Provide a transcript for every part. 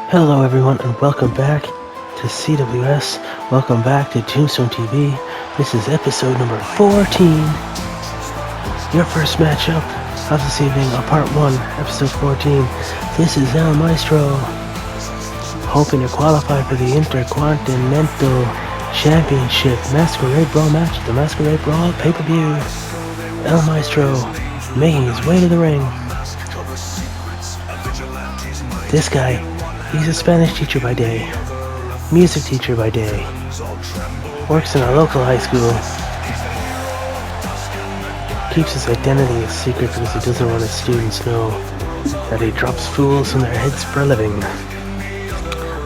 Hello everyone and welcome back to CWS. Welcome back to Tombstone TV. This is episode number 14. Your first matchup of this evening, part 1, episode 14. This is El Maestro, hoping to qualify for the Intercontinental Championship Masquerade Brawl match, the Masquerade Brawl pay-per-view. El Maestro making his way to the ring. This guy, he's a Spanish teacher by day, music teacher by day, works in a local high school, keeps his identity a secret because he doesn't want his students to know that he drops fools on their heads for a living.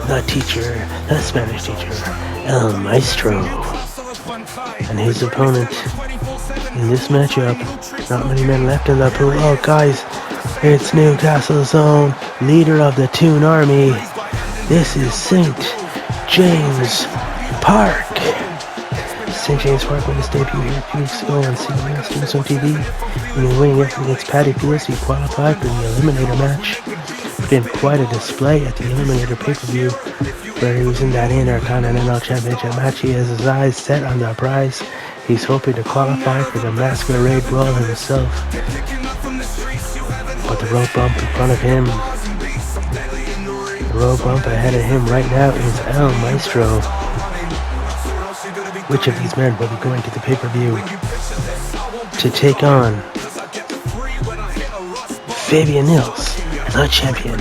The teacher, the Spanish teacher, El Maestro, and his opponent in this matchup, not many men left in the pool. Oh guys, it's Newcastle's own leader of the Toon Army. This is St. James Park. St. James Park made his debut here a few weeks ago on CWS Tombstone TV. When he winning it against Paddy Pierce, he qualified for the Eliminator match. Put in quite a display at the Eliminator pay-per-view, where he was in that Intercontinental Championship match. He has his eyes set on the prize. He's hoping to qualify for the Masquerade Brawl himself. But the road bump in front of him, the road bump ahead of him right now is El Maestro. Which of these men will be going to the pay-per-view to take on Fabian Nils, the champion,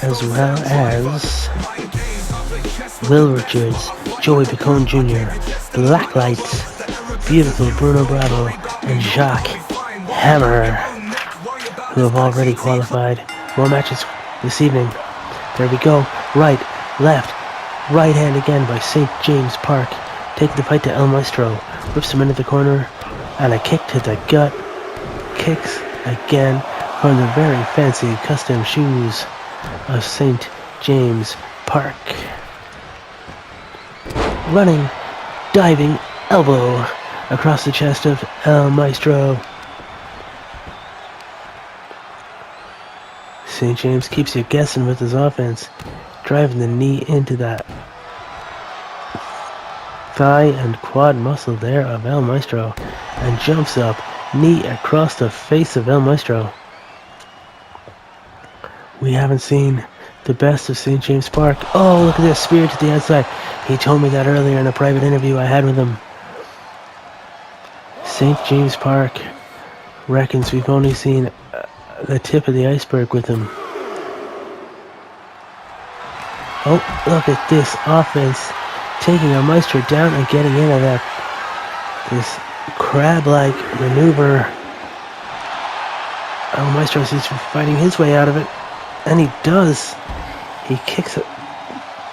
as well as Will Richards, Joey Picone Jr., Blacklights, Beautiful Bruno Bravo, and Jacques Hammer, who have already qualified. More matches this evening. There we go. Right, left, right hand again by St. James Park. Taking the fight to El Maestro. Whips him into the corner. And a kick to the gut. Kicks again from the very fancy custom shoes of St. James Park. Running, diving elbow across the chest of El Maestro. St. James keeps you guessing with his offense, driving the knee into that thigh and quad muscle there of El Maestro, and jumps up, knee across the face of El Maestro. We haven't seen the best of St. James Park. Oh, look at this, spear to the outside. He told me that earlier in a private interview I had with him. St. James Park reckons we've only seen the tip of the iceberg with him. Oh, look at this offense, taking El Maestro down and getting into that this crab-like maneuver. El Maestro seems to be fighting his way out of it, and he does. He kicks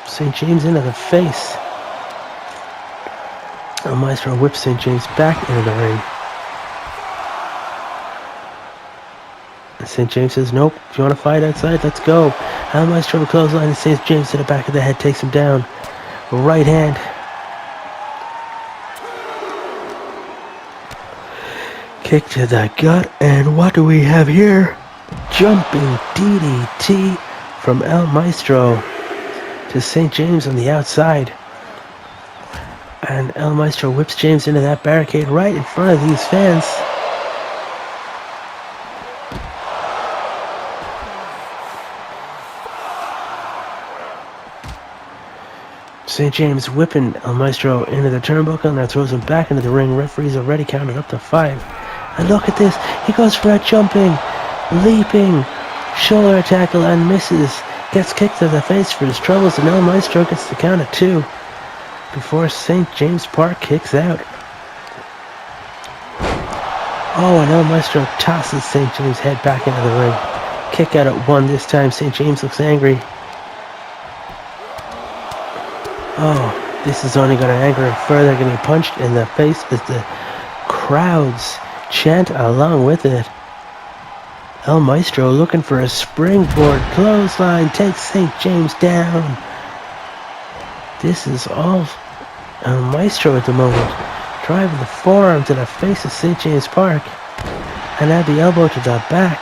St. James into the face. El Maestro whips St. James back into the ring. And St. James says, nope, if you want to fight outside, let's go. El Maestro clothesline and St. James to the back of the head, takes him down. Right hand. Kick to the gut, and what do we have here? Jumping DDT from El Maestro to St. James on the outside. And El Maestro whips James into that barricade right in front of these fans. St. James whipping El Maestro into the turnbuckle, and that throws him back into the ring. Referee's already counted up to 5. And look at this. He goes for a jumping, leaping, shoulder tackle and misses. Gets kicked to the face for his troubles, and El Maestro gets the count of 2 before St. James Park kicks out. Oh, and El Maestro tosses St. James' head back into the ring. Kick out at 1 this time. St. James looks angry. Oh, this is only going to anger him further. Getting punched in the face as the crowds chant along with it. El Maestro looking for a springboard clothesline. Takes St. James down. This is all El Maestro at the moment. Driving the forearm to the face of St. James Park. And add the elbow to the back.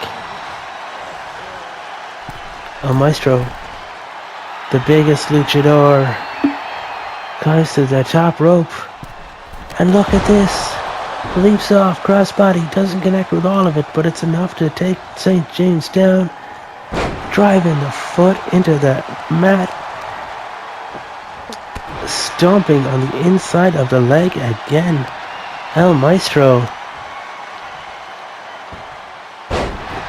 El Maestro, the biggest luchador, comes to the top rope. And look at this. Leaps off, crossbody, doesn't connect with all of it, but it's enough to take St. James down. Driving the foot into the mat. Stomping on the inside of the leg again. El Maestro.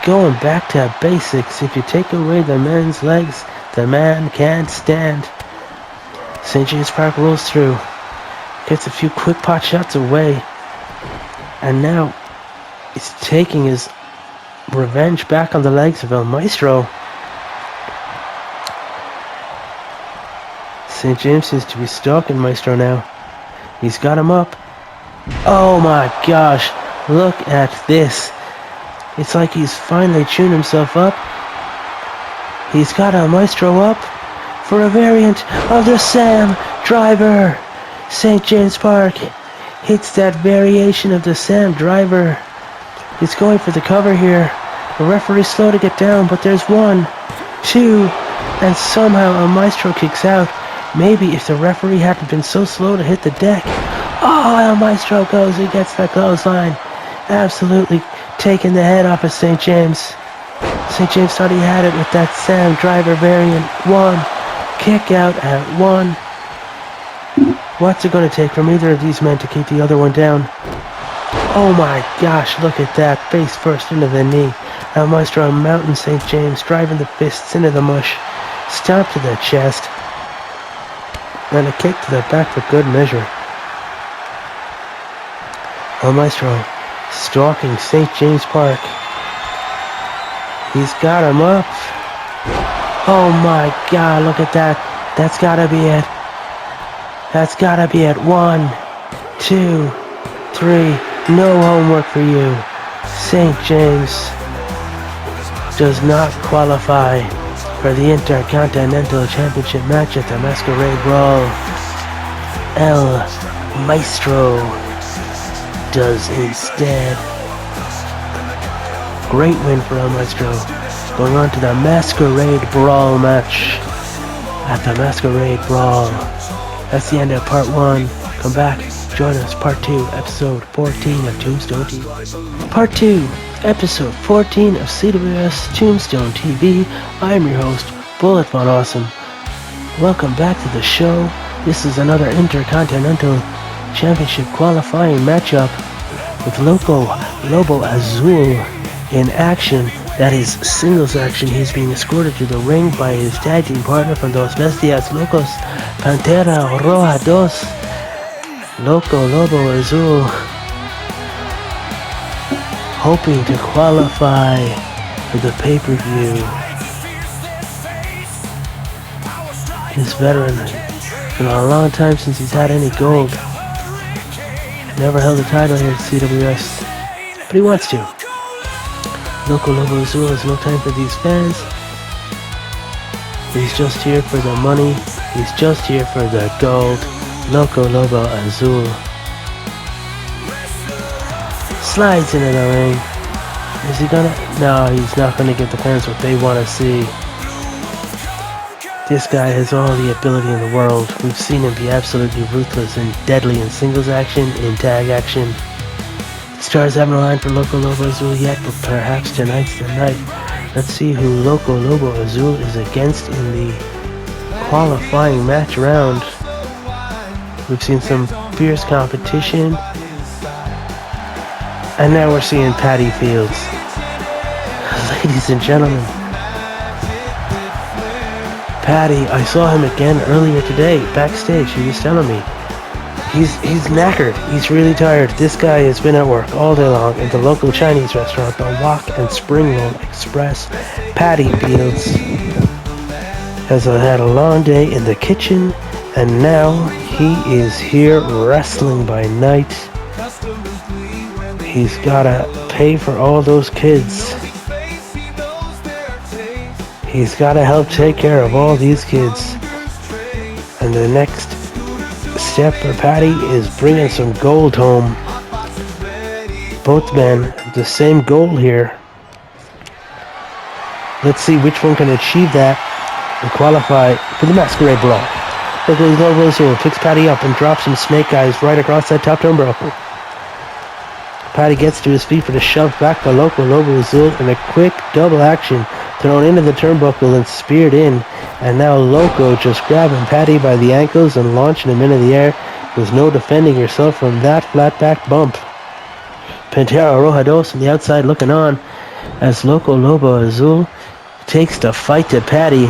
Going back to basics. If you take away the man's legs, the man can't stand. St. James Park rolls through. Gets a few quick pot shots away. And now he's taking his revenge back on the legs of El Maestro. St. James seems to be stalking Maestro now. He's got him up. Oh my gosh, look at this. It's like he's finally tuned himself up. He's got El Maestro up for a variant of the Sam Driver. St. James Park hits that variation of the Sam Driver. He's going for the cover here. The referee's slow to get down, but there's 1, 2, and somehow El Maestro kicks out. Maybe if the referee hadn't been so slow to hit the deck. Oh, El Maestro goes, he gets that clothesline. Absolutely taking the head off of St. James. St. James thought he had it with that Sam Driver variant. 1, kick out at 1. What's it going to take from either of these men to keep the other one down? Oh my gosh, look at that. Face first into the knee. El Maestro mounting St. James, driving the fists into the mush. Stomp to the chest. And a kick to the back for good measure. El Maestro stalking St. James Park. He's got him up. Oh my god, look at that. That's gotta be it. That's gotta be it. 1, 2, 3. No homework for you. St. James does not qualify for the Intercontinental Championship match at the Masquerade Brawl. El Maestro does instead. Great win for El Maestro. Going on to the Masquerade Brawl match at the Masquerade Brawl. That's the end of part 1. Come back, join us, part 2, episode 14 of Tombstone TV. Part 2, episode 14 of CWS Tombstone TV. I am your host, Bullet Von Awesome. Welcome back to the show. This is another Intercontinental Championship qualifying matchup with Lobo Azul in action. That is singles action. He's being escorted to the ring by his tag team partner from Dos Bestias Locos, Pantera Roja 2. Lobo Azul hoping to qualify for the pay-per-view. This veteran, it's been a long time since he's had any gold. Never held a title here at CWS, but he wants to. Lobo Azul has no time for these fans. He's just here for the money. He's just here for the gold. Lobo Azul slides into the ring. Is he gonna? No, he's not gonna give the fans what they want to see. This guy has all the ability in the world. We've seen him be absolutely ruthless and deadly in singles action, in tag action. Stars haven't aligned for Lobo Azul yet, but perhaps tonight's the night. Let's see who Lobo Azul is against in the qualifying match round. We've seen some fierce competition. And now we're seeing Patty Fields. Ladies and gentlemen, Patty, I saw him again earlier today, backstage. He was telling me. He's knackered. He's really tired. This guy has been at work all day long in the local Chinese restaurant, the Wok and Spring Roll Express. Patty Fields has had a long day in the kitchen, and now he is here wrestling by night. He's gotta pay for all those kids. He's gotta help take care of all these kids. And the next step for Patty is bringing some gold home. Both men have the same goal here. Let's see which one can achieve that and qualify for the Masquerade Brawl. Loco Azul picks Patty up and drops some snake eyes right across that top turnbuckle. Patty gets to his feet for the shove back by Loco Azul in a quick double action, thrown into the turnbuckle and speared in. And now Loco just grabbing Patty by the ankles and launching him into the air. There's no defending yourself from that flat back bump. Pantera Rojados on the outside looking on as Loco Azul takes the fight to Patty.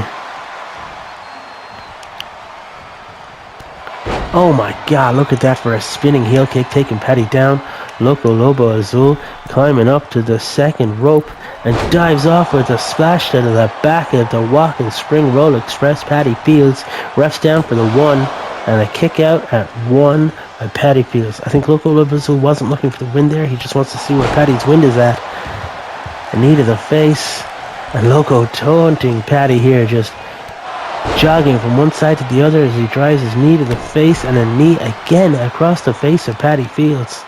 Oh my god, look at that for a spinning heel kick, taking Patty down. Loco Azul climbing up to the second rope and dives off with a splash to the back of the walking spring roll express. Patty Fields refs down for the 1 and a kick out at 1 by Patty Fields. I think Loco Azul wasn't looking for the win there. He just wants to see where Patty's wind is at. A knee to the face, and Loco taunting Patty here, just jogging from one side to the other as he drives his knee to the face and a knee again across the face of Patty Fields.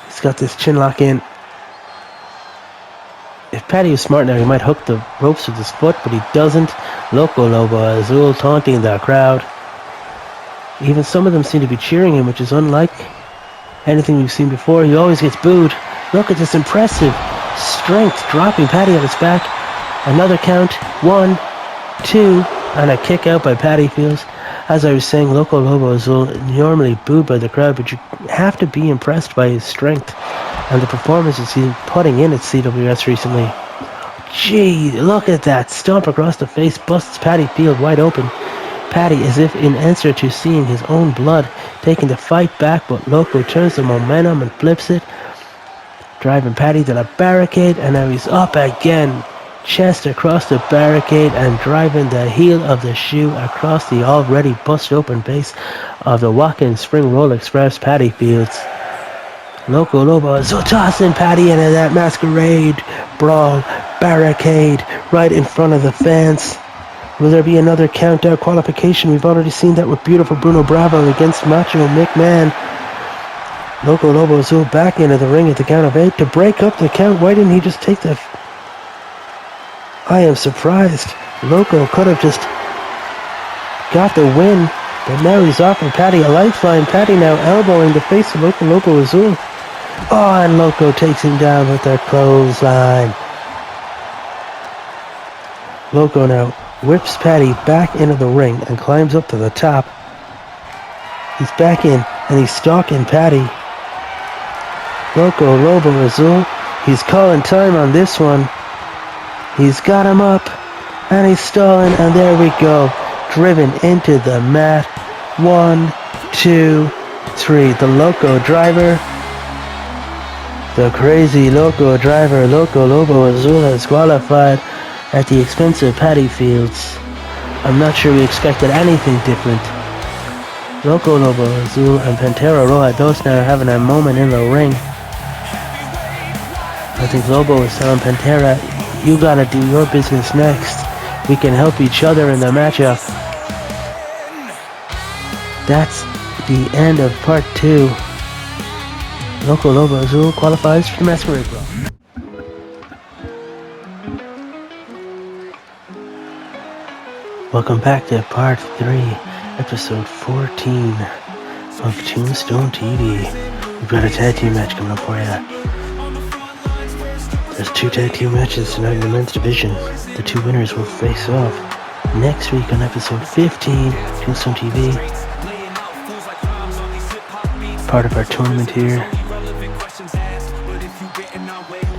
He's got this chin lock in. If Patty was smart now, he might hook the ropes with his foot, but he doesn't. Loco Azul taunting the crowd. Even some of them seem to be cheering him, which is unlike anything we've seen before. He always gets booed. Look at this impressive strength, dropping Patty on his back. Another count, 1, 2, and a kick out by Patty Fields. As I was saying, Loco Azul normally booed by the crowd, but you have to be impressed by his strength and the performances he's putting in at CWS recently. Gee, look at that. Stomp across the face, busts Patty Field wide open. Patty, as if in answer to seeing his own blood, taking the fight back, but Loco turns the momentum and flips it, driving Patty to the barricade, and now he's up again. Chest across the barricade and driving the heel of the shoe across the already bust open base of the walk-in spring roll express. Patty Fields. Loco Azul tossing Patty into that Masquerade Brawl barricade right in front of the fans. Will there be another count-out qualification? We've already seen that with beautiful Bruno Bravo against Macho McMahon. Loco Azul back into the ring at the count of 8 to break up the count. Why didn't he just take the... I am surprised. Loco could have just got the win, but now he's offering Patty a lifeline. Patty now elbowing the face of Loco Azul. Oh, and Loco takes him down with a clothesline. Loco now whips Patty back into the ring and climbs up to the top. He's back in and he's stalking Patty. Loco Azul, he's calling time on this one. He's got him up, and he's stalling, and there we go. Driven into the mat. 1, 2, 3. The Loco Driver. The crazy Loco Driver, Loco Azul, has qualified at the expense of Patty Fields. I'm not sure we expected anything different. Loco Azul and Pantera Rojados now are having a moment in the ring. I think Lobo is telling Pantera, you gotta do your business next. We can help each other in the matchup. That's the end of part 2. Loco Azul qualifies for the Masquerade Brawl. Welcome back to part 3, episode 14 of Tombstone TV. We've got a tag team match coming up for you. There's 2 tag team matches tonight in the men's division. The 2 winners will face off next week on episode 15, Tombstone TV. Part of our tournament here.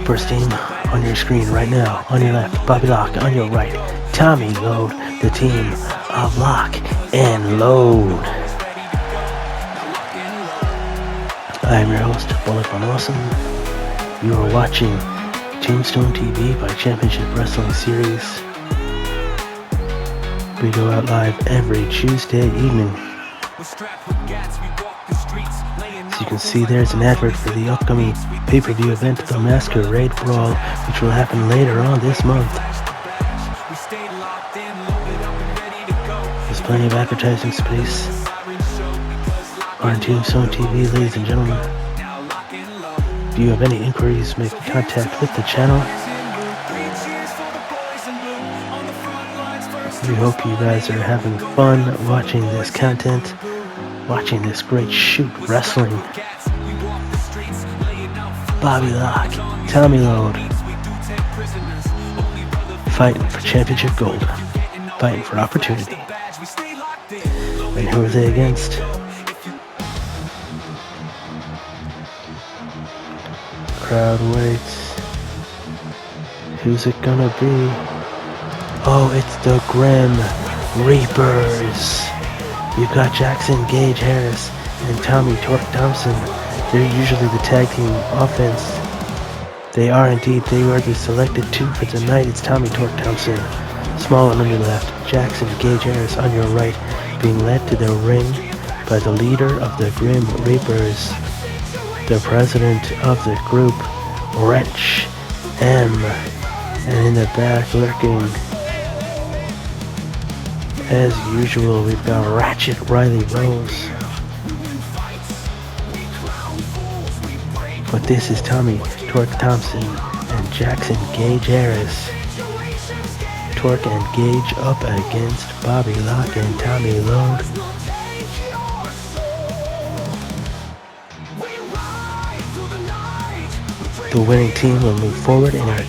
First team on your screen right now. On your left, Bobby Locke. On your right, Tommy Load. The team of Lock and Load. I'm your host, Bullet Von Awesome. You are watching Tombstone TV by Championship Wrestling Series. We go out live every Tuesday evening. As you can see, there's an advert for the upcoming pay-per-view event, the Masquerade Brawl, which will happen later on this month. There's plenty of advertising space on Tombstone TV, ladies and gentlemen. If you have any inquiries, make contact with the channel. We hope you guys are having fun watching this content, watching this great shoot wrestling. Bobby Locke, Tommy Load, fighting for championship gold, fighting for opportunity. And who are they against? Crowd waits. Who's it gonna be? Oh, it's the Grim Reapers. You've got Jackson Gage Harris and Tommy Torque Thompson. They're usually the tag team offense. They are indeed. They are the selected two for tonight. It's Tommy Torque Thompson, small on your left, Jackson Gage Harris on your right, being led to the ring by the leader of the Grim Reapers, the president of the group, Wrench M. And in the back lurking, as usual, we've got Ratchet Riley Rose. But this is Tommy Torque Thompson and Jackson Gage Harris. Torque and Gage up against Bobby Locke and Tommy Load. The winning team will move forward in our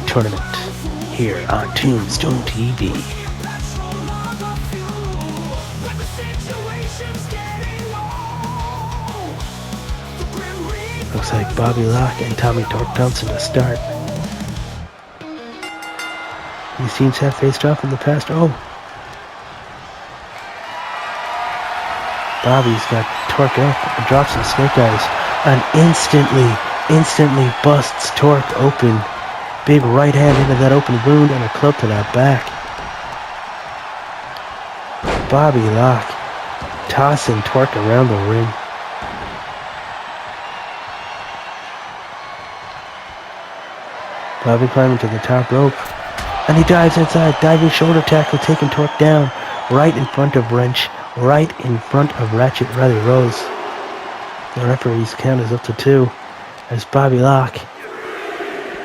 tournament here on Tombstone TV. Looks like Bobby Locke and Tommy Torque Thompson to start. These teams have faced off in the past. Oh! Bobby's got Torque up and drops some snake eyes and instantly busts Torque open. Big right hand into that open wound and a club to that back. Bobby Locke tossing Torque around the ring. Bobby climbing to the top rope. And he dives inside. Diving shoulder tackle, taking Torque down. Right in front of Wrench. Right in front of Ratchet Riley Rose. The referee's count is up to 2. As Bobby Locke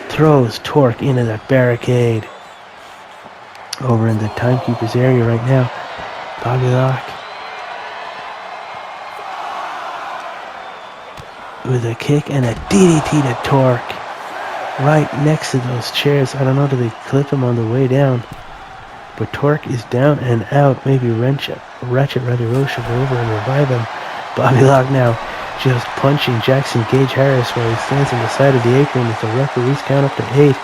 throws Torque into that barricade. Over in the timekeeper's area right now. Bobby Locke with a kick and a DDT to Torque. Right next to those chairs. I don't know, do they clip him on the way down? But Torque is down and out. Maybe Ratchet Riley Rose should go over and revive him. Bobby Locke now just punching Jackson Gage Harris while he stands on the side of the apron with the referees count up to 8.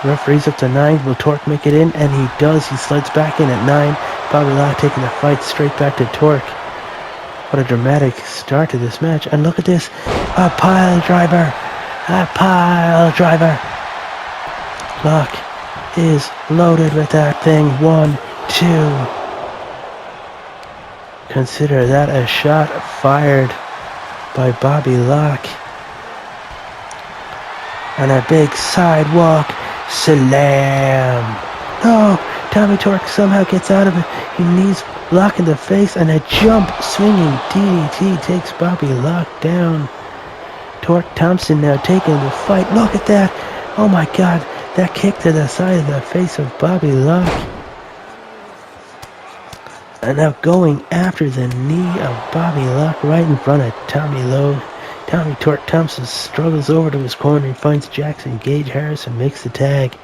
Referees up to 9. Will Torque make it in? And he does. He slides back in at 9. Bobby Locke taking the fight straight back to Torque. What a dramatic start to this match. And look at this. A pile driver. A pile driver. Locke is loaded with that thing. 1, 2. Consider that a shot fired by Bobby Locke. And a big sidewalk slam. No, Tommy Torque somehow gets out of it. He knees Locke in the face, and a jump swinging DDT takes Bobby Locke down. Torque Thompson now taking the fight. Look at that. Oh my God. That kick to the side of the face of Bobby Locke. And now going after the knee of Bobby Locke right in front of Tommy Lowe. Tommy Torque Thompson struggles over to his corner and finds Jackson Gage Harris and makes the tag.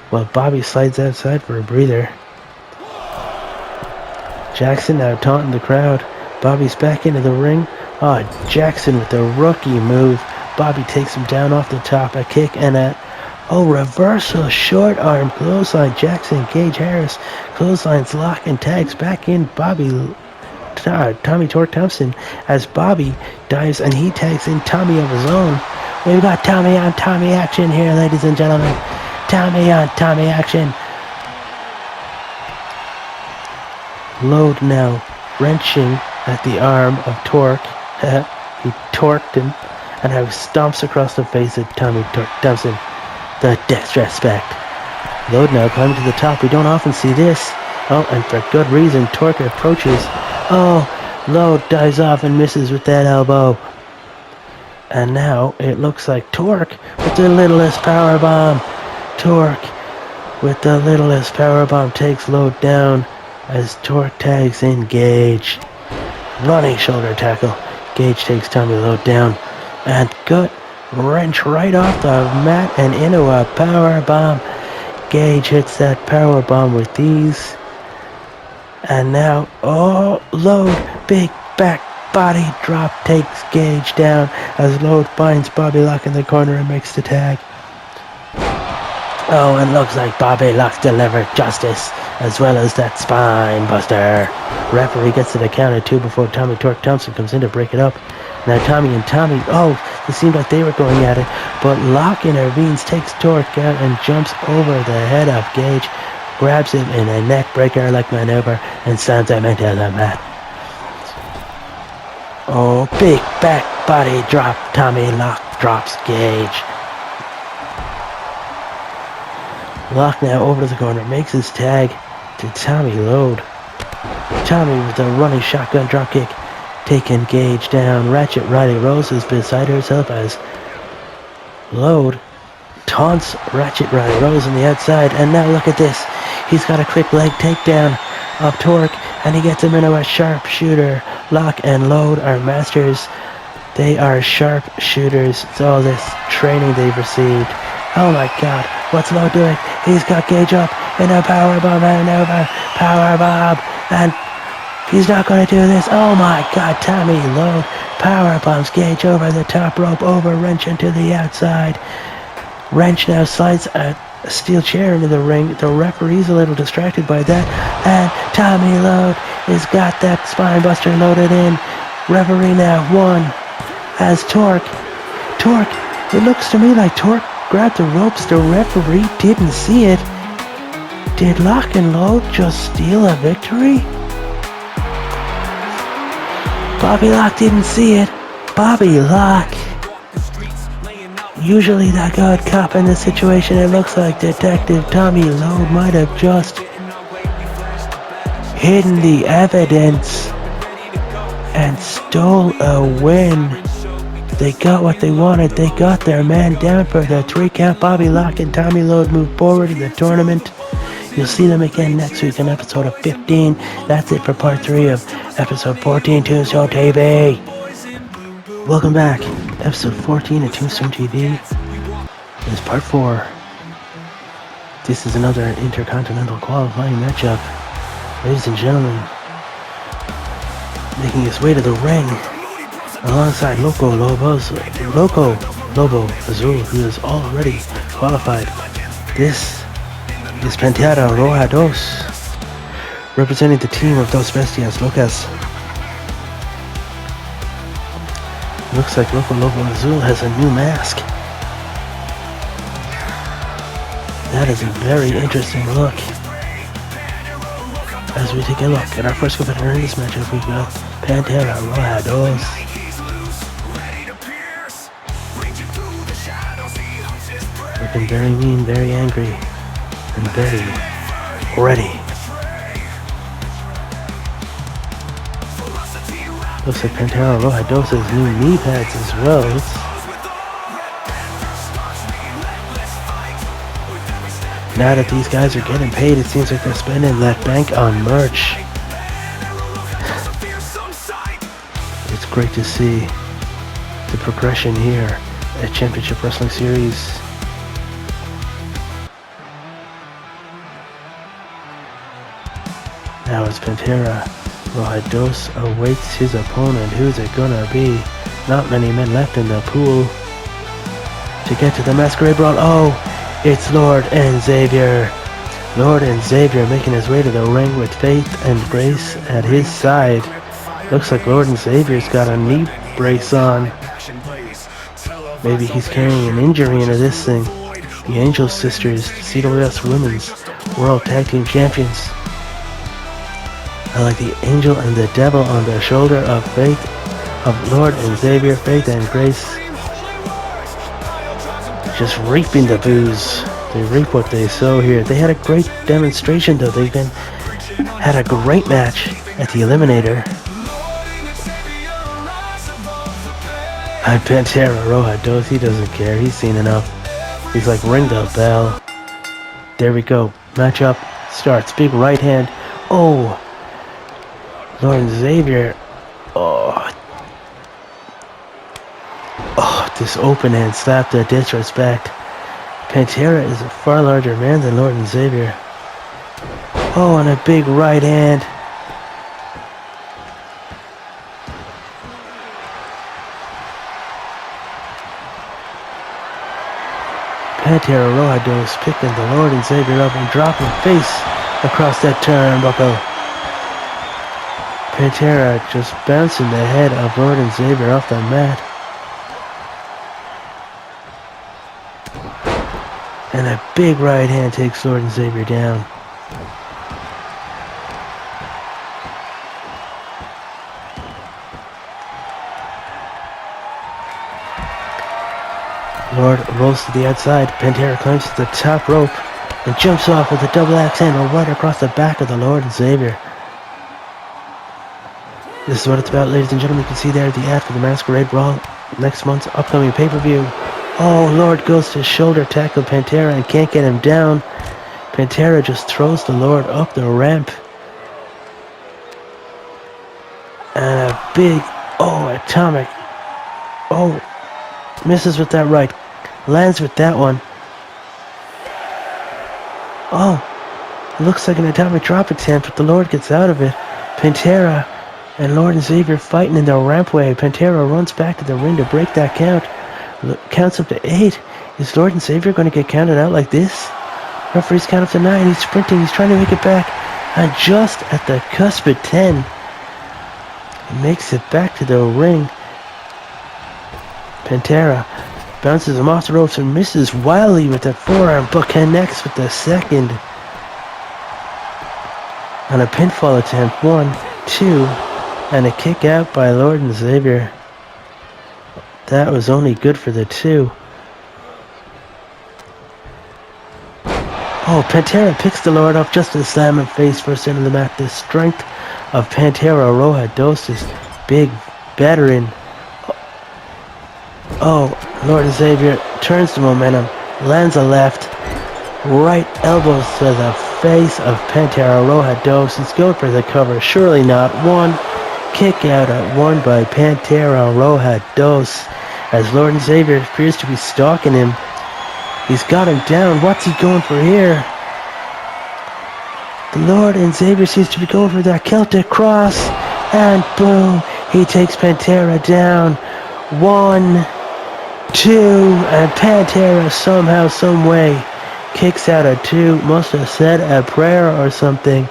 While Bobby slides outside for a breather. Jackson now taunting the crowd. Bobby's back into the ring. Oh, Jackson with the rookie move. Bobby takes him down off the top. A kick and a reversal short arm clothesline. Jackson Gage Harris clotheslines Locke and tags back in Tommy Torque Thompson as Bobby dives and he tags in Tommy of his own. We've got Tommy on Tommy action here, ladies and gentlemen. Tommy on Tommy action. Load now wrenching at the arm of Torque. He torqued him and now stomps across the face of Tommy Torque Thompson. The disrespect. Load now climbing to the top. We don't often see this. Oh, and for good reason. Torque approaches. Oh, Load dives off and misses with that elbow. And now it looks like Torque with the littlest power bomb. Torque with the littlest power bomb takes Load down as Torque tags in Gage. Running shoulder tackle. Gage takes Tommy Load down. And gut wrench right off the mat and into a power bomb. Gage hits that power bomb with ease. And now, Load, big back body drop takes Gage down as Load finds Bobby Locke in the corner and makes the tag. Oh, and looks like Bobby Locke delivered justice as well as that spine buster. Referee gets to the count at 2 before Tommy Torque Thompson comes in to break it up. Now Tommy, it seemed like they were going at it, but Locke intervenes, takes Torque out and jumps over the head of Gage, grabs him in a neck breaker-like maneuver and sends him into the mat. Oh, big back body drop. Tommy Locke drops Gage. Locke now over to the corner, makes his tag to Tommy Load. Tommy with a running shotgun dropkick, taking Gage down. Ratchet Riley Rose is beside herself as Load taunts Ratchet Riley Rose on the outside. And now look at this. He's got a quick leg takedown of Torque, and he gets him into a sharpshooter. Locke and Load are masters. They are sharpshooters. It's all this training they've received. Oh my God, what's Load doing? He's got Gage up in a powerbomb maneuver. Powerbomb, and he's not going to do this. Oh my God, Tommy Load powerbombs Gage over the top rope, over wrench into the outside. Wrench now slides a steel chair into the ring. The referee's a little distracted by that, and Tommy Load has got that spine buster loaded in. Referee now won as Torque, it looks to me like Torque grabbed the ropes. The referee didn't see it. Did Locke and Load just steal a victory? Bobby Locke didn't see it. Bobby Locke, usually that good cop in this situation. It looks like Detective Tommy Load might have just hidden the evidence and stole a win. They got what they wanted. They got their man down for the 3 count. Bobby Locke and Tommy Load move forward in the tournament. You'll see them again next week in episode of 15. That's it for part 3 of episode 14, Tombstone TV. Welcome back. Episode 14 of Tombstone TV is part 4. This is another intercontinental qualifying matchup. Ladies and gentlemen, making his way to the ring alongside Loco Lobo Azul, who is already qualified. This is Pantera Roja Dos, representing the team of Dos Bestias Locas. Looks like Loco Lobo Azul has a new mask. That is a very interesting look. As we take a look at our first competitor in this matchup, we've got Pantera Roja Dos. Looking very mean, very angry, and very ready. Looks like Pantera Roja Dos has new knee pads as well. Now that these guys are getting paid, it seems like they're spending that bank on merch. It's great to see the progression here at Championship Wrestling Series. Now as Pantera Roja Dos awaits his opponent. Who's it gonna be? Not many men left in the pool to get to the Masquerade Brawl. Oh, it's Lord and Xavier. Lord and Xavier making his way to the ring with Faith and Grace at his side. Looks like Lord and Xavier's got a knee brace on. Maybe he's carrying an injury into this thing. The Angel Sisters, CWS Women's World Tag Team Champions. I like the angel and the devil on the shoulder of Faith, of Lord and Xavier, Faith and Grace. Just reaping the booze. They reap what they sow here. They had a great demonstration though. They've had a great match at the Eliminator. And Pantera Roja he doesn't care. He's seen enough. He's like, ring the bell. There we go. Matchup starts. Big right hand. Oh. Lord and Xavier. Oh. Oh, this open hand slap to disrespect. Pantera is a far larger man than Lord and Xavier. Oh, and a big right hand. Pantera Roja picking the Lord and Xavier up and dropping face across that turnbuckle. Pantera just bouncing the head of Lord and Xavier off the mat. And a big right hand takes Lord and Xavier down. Lord rolls to the outside. Pantera climbs to the top rope and jumps off with a double axe handle right across the back of the Lord and Xavier. This is what it's about, ladies and gentlemen. You can see there the ad for the Masquerade Brawl, next month's upcoming pay-per-view. Oh, Lord goes to shoulder tackle Pantera and can't get him down. Pantera just throws the Lord up the ramp. And a big, atomic. Oh, misses with that right. Lands with that one. Oh, looks like an atomic drop attempt, but the Lord gets out of it. Pantera and Lord and Xavier fighting in the rampway. Pantera runs back to the ring to break that count. Counts up to 8. Is Lord and Xavier going to get counted out like this? Referee's count up to 9. He's sprinting. He's trying to make it back. And just at the cusp of 10, he makes it back to the ring. Pantera bounces him off the ropes and misses wildly with that forearm, but connects with the second. On a pinfall attempt, 1, 2, and a kick out by Lord and Xavier. That was only good for the 2. Oh, Pantera picks the Lord up just to slam him face first into the mat. The strength of Pantera Roja big veteran. Oh, Lord and Xavier turns the momentum, lands a left, right elbows to the face of Pantera Roja. He's going for the cover, surely not. 1, kick out at 1 by Pantera Roja as Lord and Xavier appears to be stalking him. He's got him down. What's he going for here? The Lord and Xavier seems to be going for that Celtic cross, and boom, he takes Pantera down. 1, 2, and Pantera somehow, some way kicks out at 2. Must have said a prayer or something.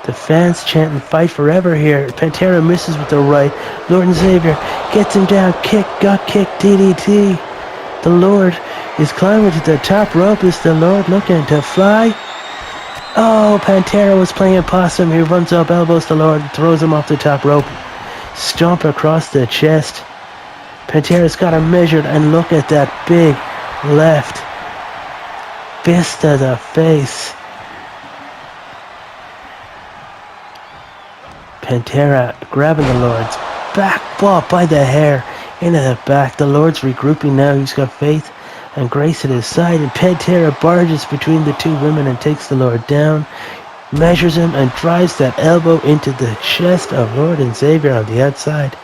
The fans chanting fight forever here. Pantera misses with the right. Lord and Xavier gets him down. Kick, gut kick, DDT. The Lord is climbing to the top rope. Is the Lord looking to fly? Oh, Pantera was playing possum. He runs up, elbows the Lord, throws him off the top rope. Stomp across the chest. Pantera's got him measured, and look at that big left fist to the face. Pantera grabbing the Lord's back ball by the hair into the back. The Lord's regrouping now. He's got faith and grace at his side, and Pantera barges between the 2 women and takes the Lord down, measures him, and drives that elbow into the chest of Lord and Xavier on the outside.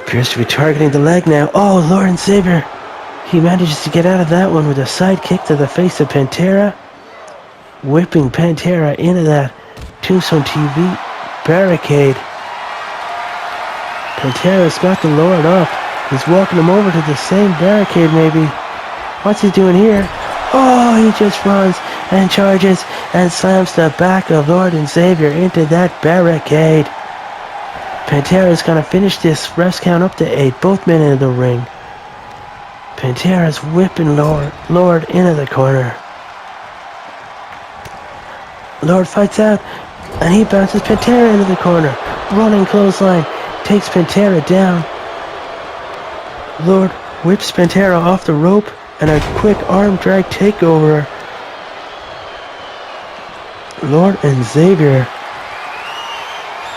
Appears to be targeting the leg now. Oh, Lord and Xavier. He manages to get out of that one with a side kick to the face of Pantera, whipping Pantera into that Tombstone TV barricade. Pantera's got the Lord up. He's walking him over to the same barricade maybe. What's he doing here? Oh, he just runs and charges and slams the back of Lord and Xavier into that barricade. Pantera's gonna finish this. Ref's count up to 8. Both men into the ring. Pantera's whipping Lord into the corner. Lord fights out, and he bounces Pantera into the corner. Running clothesline takes Pantera down. Lord whips Pantera off the rope, and a quick arm drag takeover. Lord and Xavier.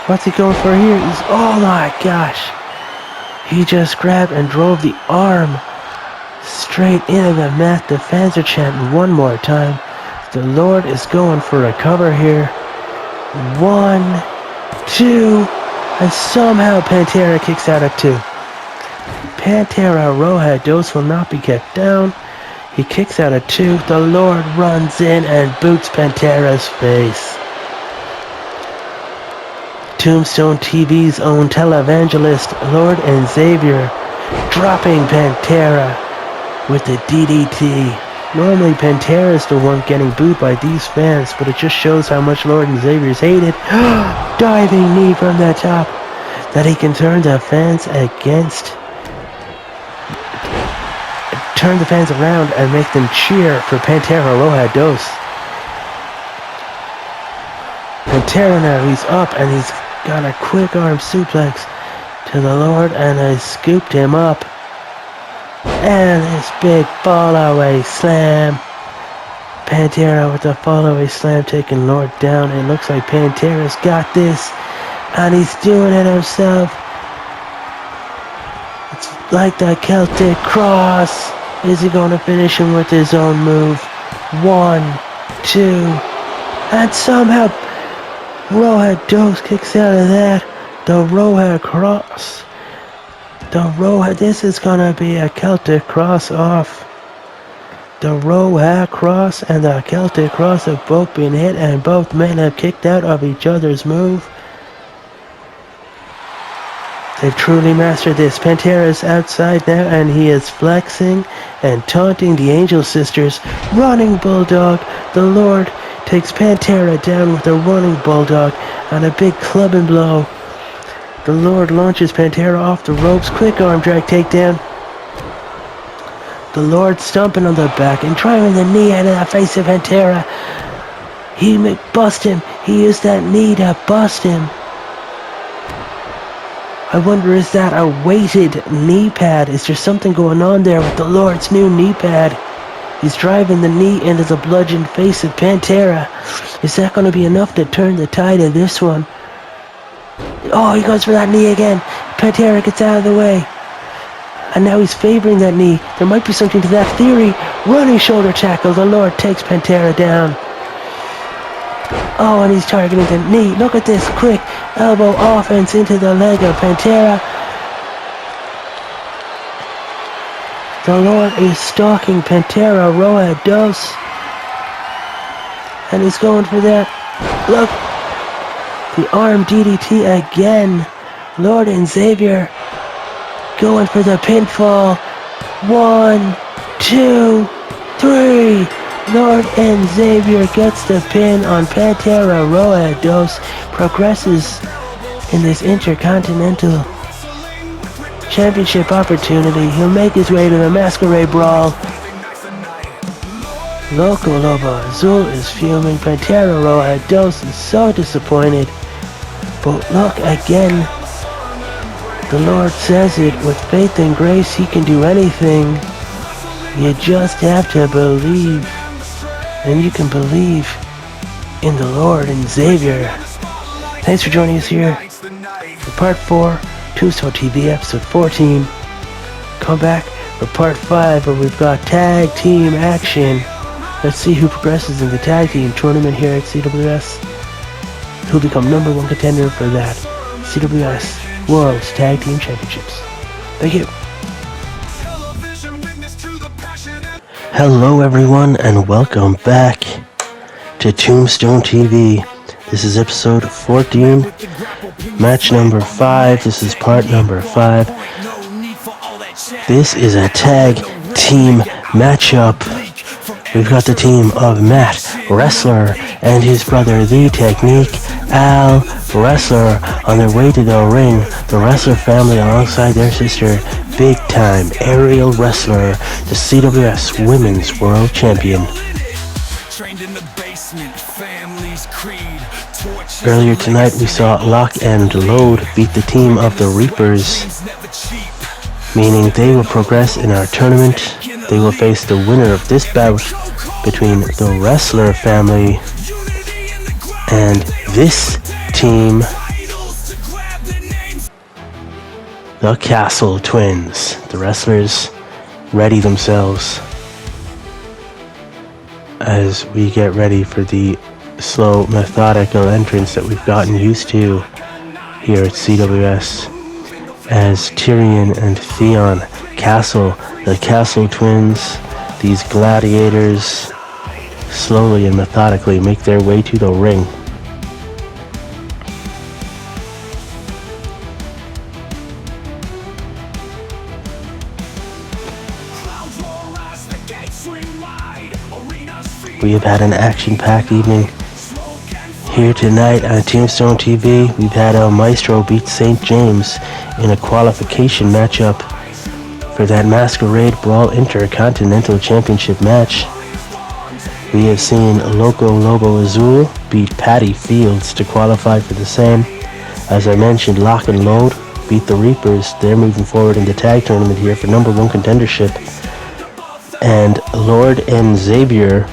What's he going for here? Oh my gosh. He just grabbed and drove the arm straight into the mat. The fans are chanting one more time. The Lord is going for a cover here. 1, 2, and somehow Pantera kicks out at 2. Pantera Rojados will not be kept down. He kicks out at 2. The Lord runs in and boots Pantera's face. Tombstone TV's own televangelist, Lord and Xavier, dropping Pantera with the DDT. Normally Pantera is the one getting booed by these fans, but it just shows how much Lord and Xavier is hated. Diving knee from the top that he can turn the fans around and make them cheer for Pantera Rojados. Pantera now, he's up and he's got a quick arm suplex to the Lord, and I scooped him up. And this big fall away slam. Pantera with the fall away slam taking Lord down. It looks like Pantera's got this, and he's doing it himself. It's like the Celtic Cross. Is he going to finish him with his own move? 1, 2, and somehow Rojados kicks out of that. The Roja Cross. This is gonna be a Celtic Cross off. The Roja Cross and the Celtic Cross have both been hit, and both men have kicked out of each other's move. They've truly mastered this. Pantera's outside now, and he is flexing and taunting the Angel Sisters. Running Bulldog. The Lord takes Pantera down with a running Bulldog and a big clubbing blow. The Lord launches Pantera off the ropes. Quick arm drag takedown. The Lord stomping on the back and driving the knee out of the face of Pantera. He may bust him. He used that knee to bust him. I wonder, is that a weighted knee pad? Is there something going on there with the Lord's new knee pad? He's driving the knee into the bludgeoned face of Pantera. Is that going to be enough to turn the tide in this one? Oh, he goes for that knee again. Pantera gets out of the way. And now he's favoring that knee. There might be something to that theory. Running shoulder tackle. The Lord takes Pantera down. Oh, and he's targeting the knee. Look at this quick elbow offense into the leg of Pantera. The Lord is stalking Pantera Rojados. And he's going for that. Look. The arm DDT again. Lord and Xavier going for the pinfall. 1, 2, 3. Lord and Xavier gets the pin on Pantera Rojados. Progresses in this Intercontinental Championship opportunity. He'll make his way to the Masquerade Brawl. Loco Lobo Azul is fuming. Pantera Rojados is so disappointed. But look again. The Lord says it. With faith and grace, He can do anything. You just have to believe. And you can believe in the Lord and Xavier. Thanks for joining us here for Part 4, Tombstone TV Episode 14. Come back for Part 5 where we've got tag team action. Let's see who progresses in the tag team tournament here at CWS. Who'll become #1 contender for that CWS World Tag Team Championships. Thank you. Hello everyone and welcome back to Tombstone TV. This is episode 14, match number 5. This is part number 5. This is a tag team matchup. We've got the team of Matt Wrestler and his brother The Technique Al Wrestler on their way to the ring. The Wrestler family alongside their sister Big Time Aerial Wrestler, the CWS Women's World Champion. Earlier tonight we saw Lock and Load beat the team of the Reapers, meaning they will progress in our tournament. They will face the winner of this bout between the Wrestler family and this team. the Castle Twins. The wrestlers ready themselves as we get ready for the slow, methodical entrance that we've gotten used to here at CWS, as Tyrion and Theon Castle, the Castle Twins, these gladiators, slowly and methodically make their way to the ring. We have had an action-packed evening here tonight on Tombstone TV. We've had El Maestro beat St. James in a qualification matchup for that Masquerade Brawl Intercontinental Championship match. We have seen Loco Lobo Azul beat Patty Fields to qualify for the same. As I mentioned, Lock and Load beat the Reapers. They're moving forward in the tag tournament here for number 1 contendership. And Lord and Xavier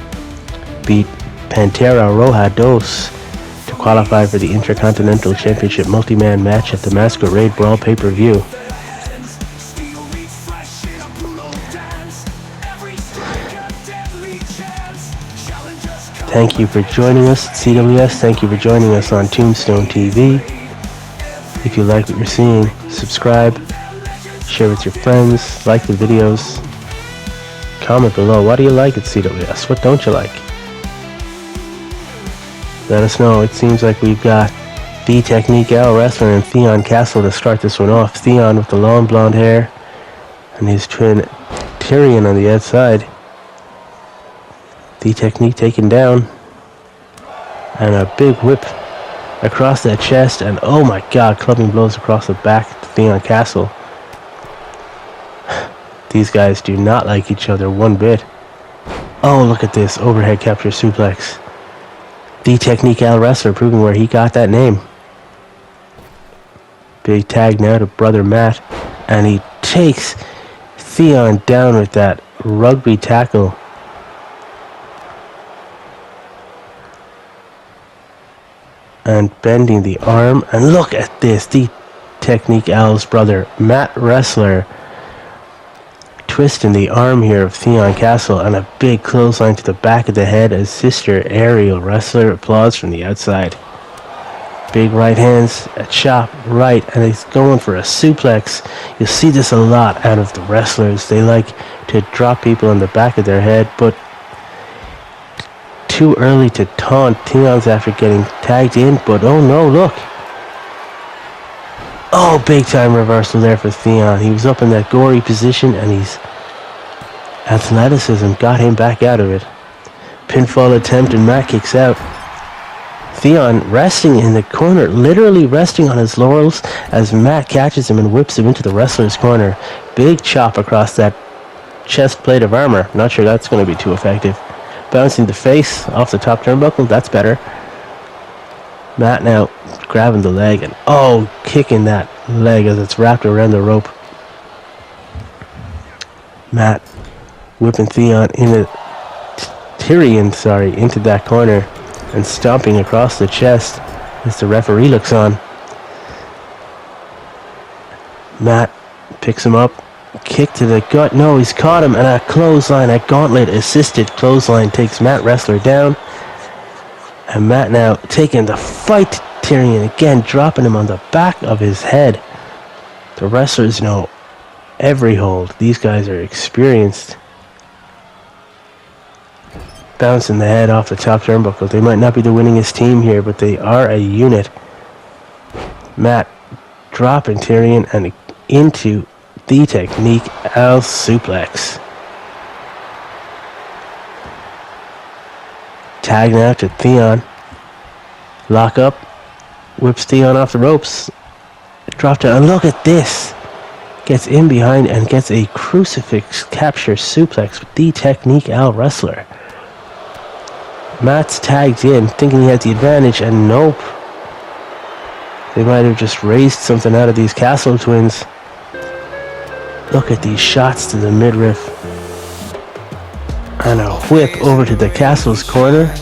beat Pantera Roja Dos to qualify for the Intercontinental Championship multi-man match at the Masquerade Brawl pay-per-view. Thank you for joining us at CWS. Thank you for joining us on Tombstone TV. If you like what you're seeing, subscribe, share with your friends, like the videos, comment below. What do you like at CWS? What don't you like? Let us know. It seems like we've got the Technique Al Wrestler and Theon Castle to start this one off. Theon with the long blonde hair and his twin Tyrion on the outside. The Technique taken down. And a big whip across that chest. And oh my god, clubbing blows across the back to Theon Castle. These guys do not like each other one bit. Oh, look at this. Overhead capture suplex. The Technique Al Wrestler proving where he got that name. Big tag now to brother Matt. And he takes Theon down with that rugby tackle. And bending the arm. And look at this. The Technique Al's brother, Matt Wrestler, twisting the arm here of Theon Castle, and a big clothesline to the back of the head as Sister Aerial Wrestler applauds from the outside. Big right hands, a chop right, and he's going for a suplex. You'll see this a lot out of the wrestlers. They like to drop people on the back of their head, but too early to taunt. Theon's after getting tagged in, but oh no, look. Oh, big time reversal there for Theon. He was up in that gory position, and his athleticism got him back out of it. Pinfall attempt, and Matt kicks out. Theon resting in the corner, literally resting on his laurels as Matt catches him and whips him into the wrestler's corner. Big chop across that chest plate of armor. Not sure that's going to be too effective. Bouncing the face off the top turnbuckle, that's better. Matt now grabbing the leg and kicking that leg as it's wrapped around the rope. Matt whipping Theon into Tyrion, into that corner and stomping across the chest as the referee looks on. Matt picks him up, kick to the gut. No, he's caught him, and a clothesline, a gauntlet assisted clothesline takes Matt Wrestler down. And Matt now taking the fight to Tyrion again, dropping him on the back of his head. The wrestlers know every hold. These guys are experienced. Bouncing the head off the top turnbuckle. They might not be the winningest team here, but they are a unit. Matt dropping Tyrion and into the Technique Al suplex. Tag now to Theon. Lock up. Whips Theon off the ropes. Drop down. And look at this. Gets in behind and gets a crucifix capture suplex with the Technique Al Wrestler. Matt's tagged in, thinking he had the advantage, and nope. They might have just raised something out of these Castle Twins. Look at these shots to the midriff. And a whip over to the Castle's corner.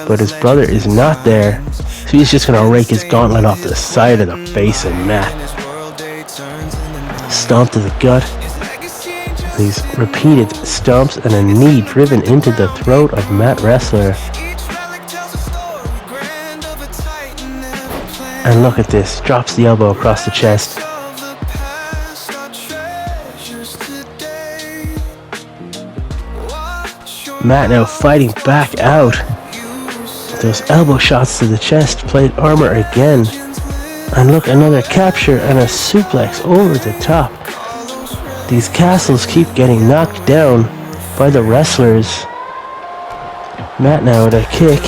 But his brother is not there. So he's just going to rake his gauntlet off the side of the face of Matt. stomp to the gut. These repeated stomps and a knee driven into the throat of Matt Wrestler. And look at this, drops the elbow across the chest. Matt now fighting back out. Those elbow shots to the chest, plate armor again. And look, another capture and a suplex over the top. These castles keep getting knocked down by the wrestlers. Matt now with a kick.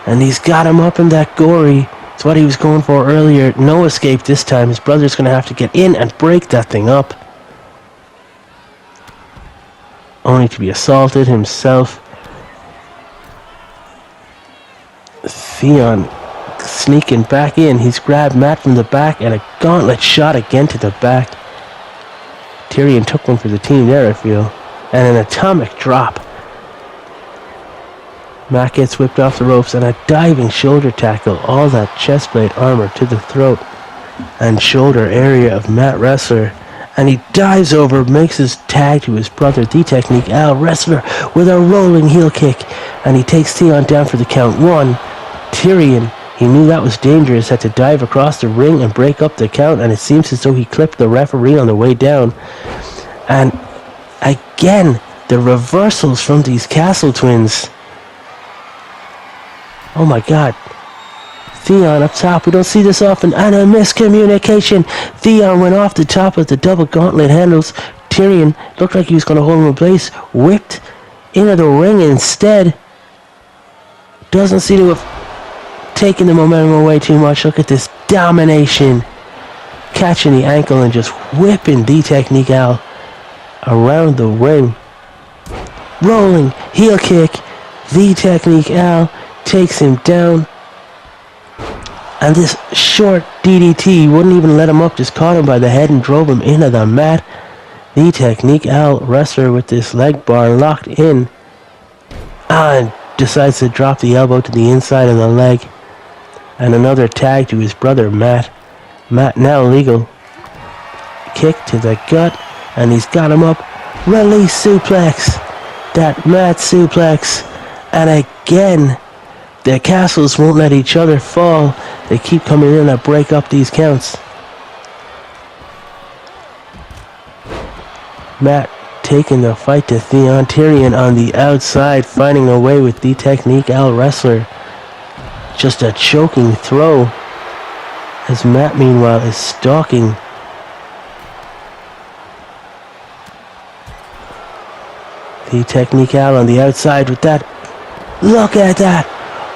And he's got him up in that gory. It's what he was going for earlier. No escape this time. His brother's going to have to get in and break that thing up. Only to be assaulted himself. Theon sneaking back in. He's grabbed Matt from the back and a gauntlet shot again to the back. Tyrion took one for the team there, I feel. And an atomic drop. Matt gets whipped off the ropes and a diving shoulder tackle. All that chest plate armor to the throat and shoulder area of Matt Wrestler. And he dives over, makes his tag to his brother, The Technique Al Wrestler, with a rolling heel kick. And he takes Theon down for the count. 1. Tyrion, he knew that was dangerous, had to dive across the ring and break up the count. And it seems as though he clipped the referee on the way down. And again, the reversals from these Castle twins. Oh my god. Theon up top, we don't see this often, and a miscommunication. Theon went off the top of the double gauntlet handles. Tyrion looked like he was going to hold him in place, whipped into the ring instead. Doesn't seem to have taken the momentum away too much. Look at this domination. Catching the ankle and just whipping The Technique Al around the ring. Rolling heel kick. The Technique Al takes him down. And this short DDT wouldn't even let him up, just caught him by the head and drove him into the mat. The Technique Al Wrestler with this leg bar locked in. And decides to drop the elbow to the inside of the leg. And another tag to his brother Matt. Matt now legal. Kick to the gut. And he's got him up. Release suplex. That Matt suplex. And again, the Castles won't let each other fall. They keep coming in and break up these counts. Matt taking the fight to Theon. Tyrion on the outside, fighting away with The Technique Al Wrestler. Just a choking throw. As Matt, meanwhile, is stalking. The Technique Al on the outside with that. Look at that.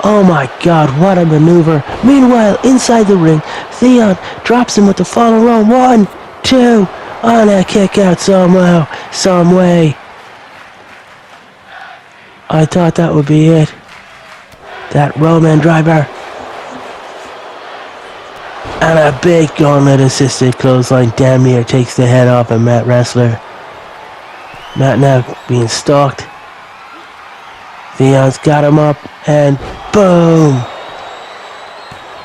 Oh my god, what a maneuver. Meanwhile, inside the ring, Theon drops him with the fallen roll. 1, 2, on a kick out somehow, some way. I thought that would be it. That Roman driver. And a big gauntlet assisted clothesline damn near takes the head off of Matt Wrestler. Matt now being stalked. Theon's got him up and boom!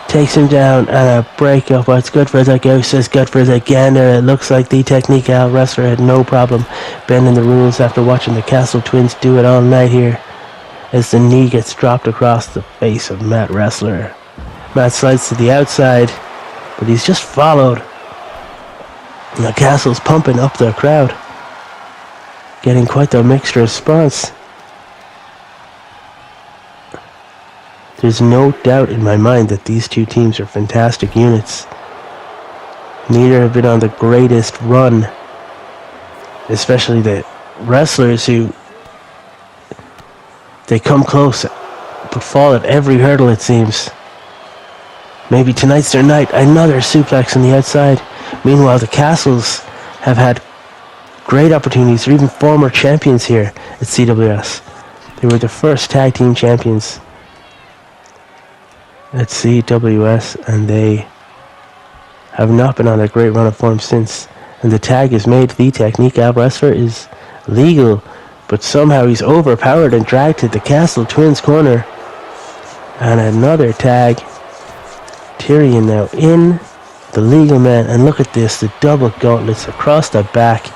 Takes him down and a breakup. What's good for the goose is good for the gander. It looks like The Technique Al Wrestler had no problem bending the rules after watching the Castle twins do it all night here. As the knee gets dropped across the face of Matt Wrestler. Matt slides to the outside, but he's just followed. And the Castle's pumping up the crowd. Getting quite the mixed response. There's no doubt in my mind that these two teams are fantastic units. Neither have been on the greatest run. Especially the wrestlers who... they come close, but fall at every hurdle it seems. Maybe tonight's their night. Another suplex on the outside. Meanwhile, the Castles have had great opportunities. They're even former champions here at CWS. They were the first tag team champions at CWS, and they have not been on a great run of form since. And the tag is made. The Technique Al Wrestler is legal, but somehow he's overpowered and dragged to the Castle Twins corner. And another tag. Tyrion now in, The legal man, and look at this, the double gauntlets across the back.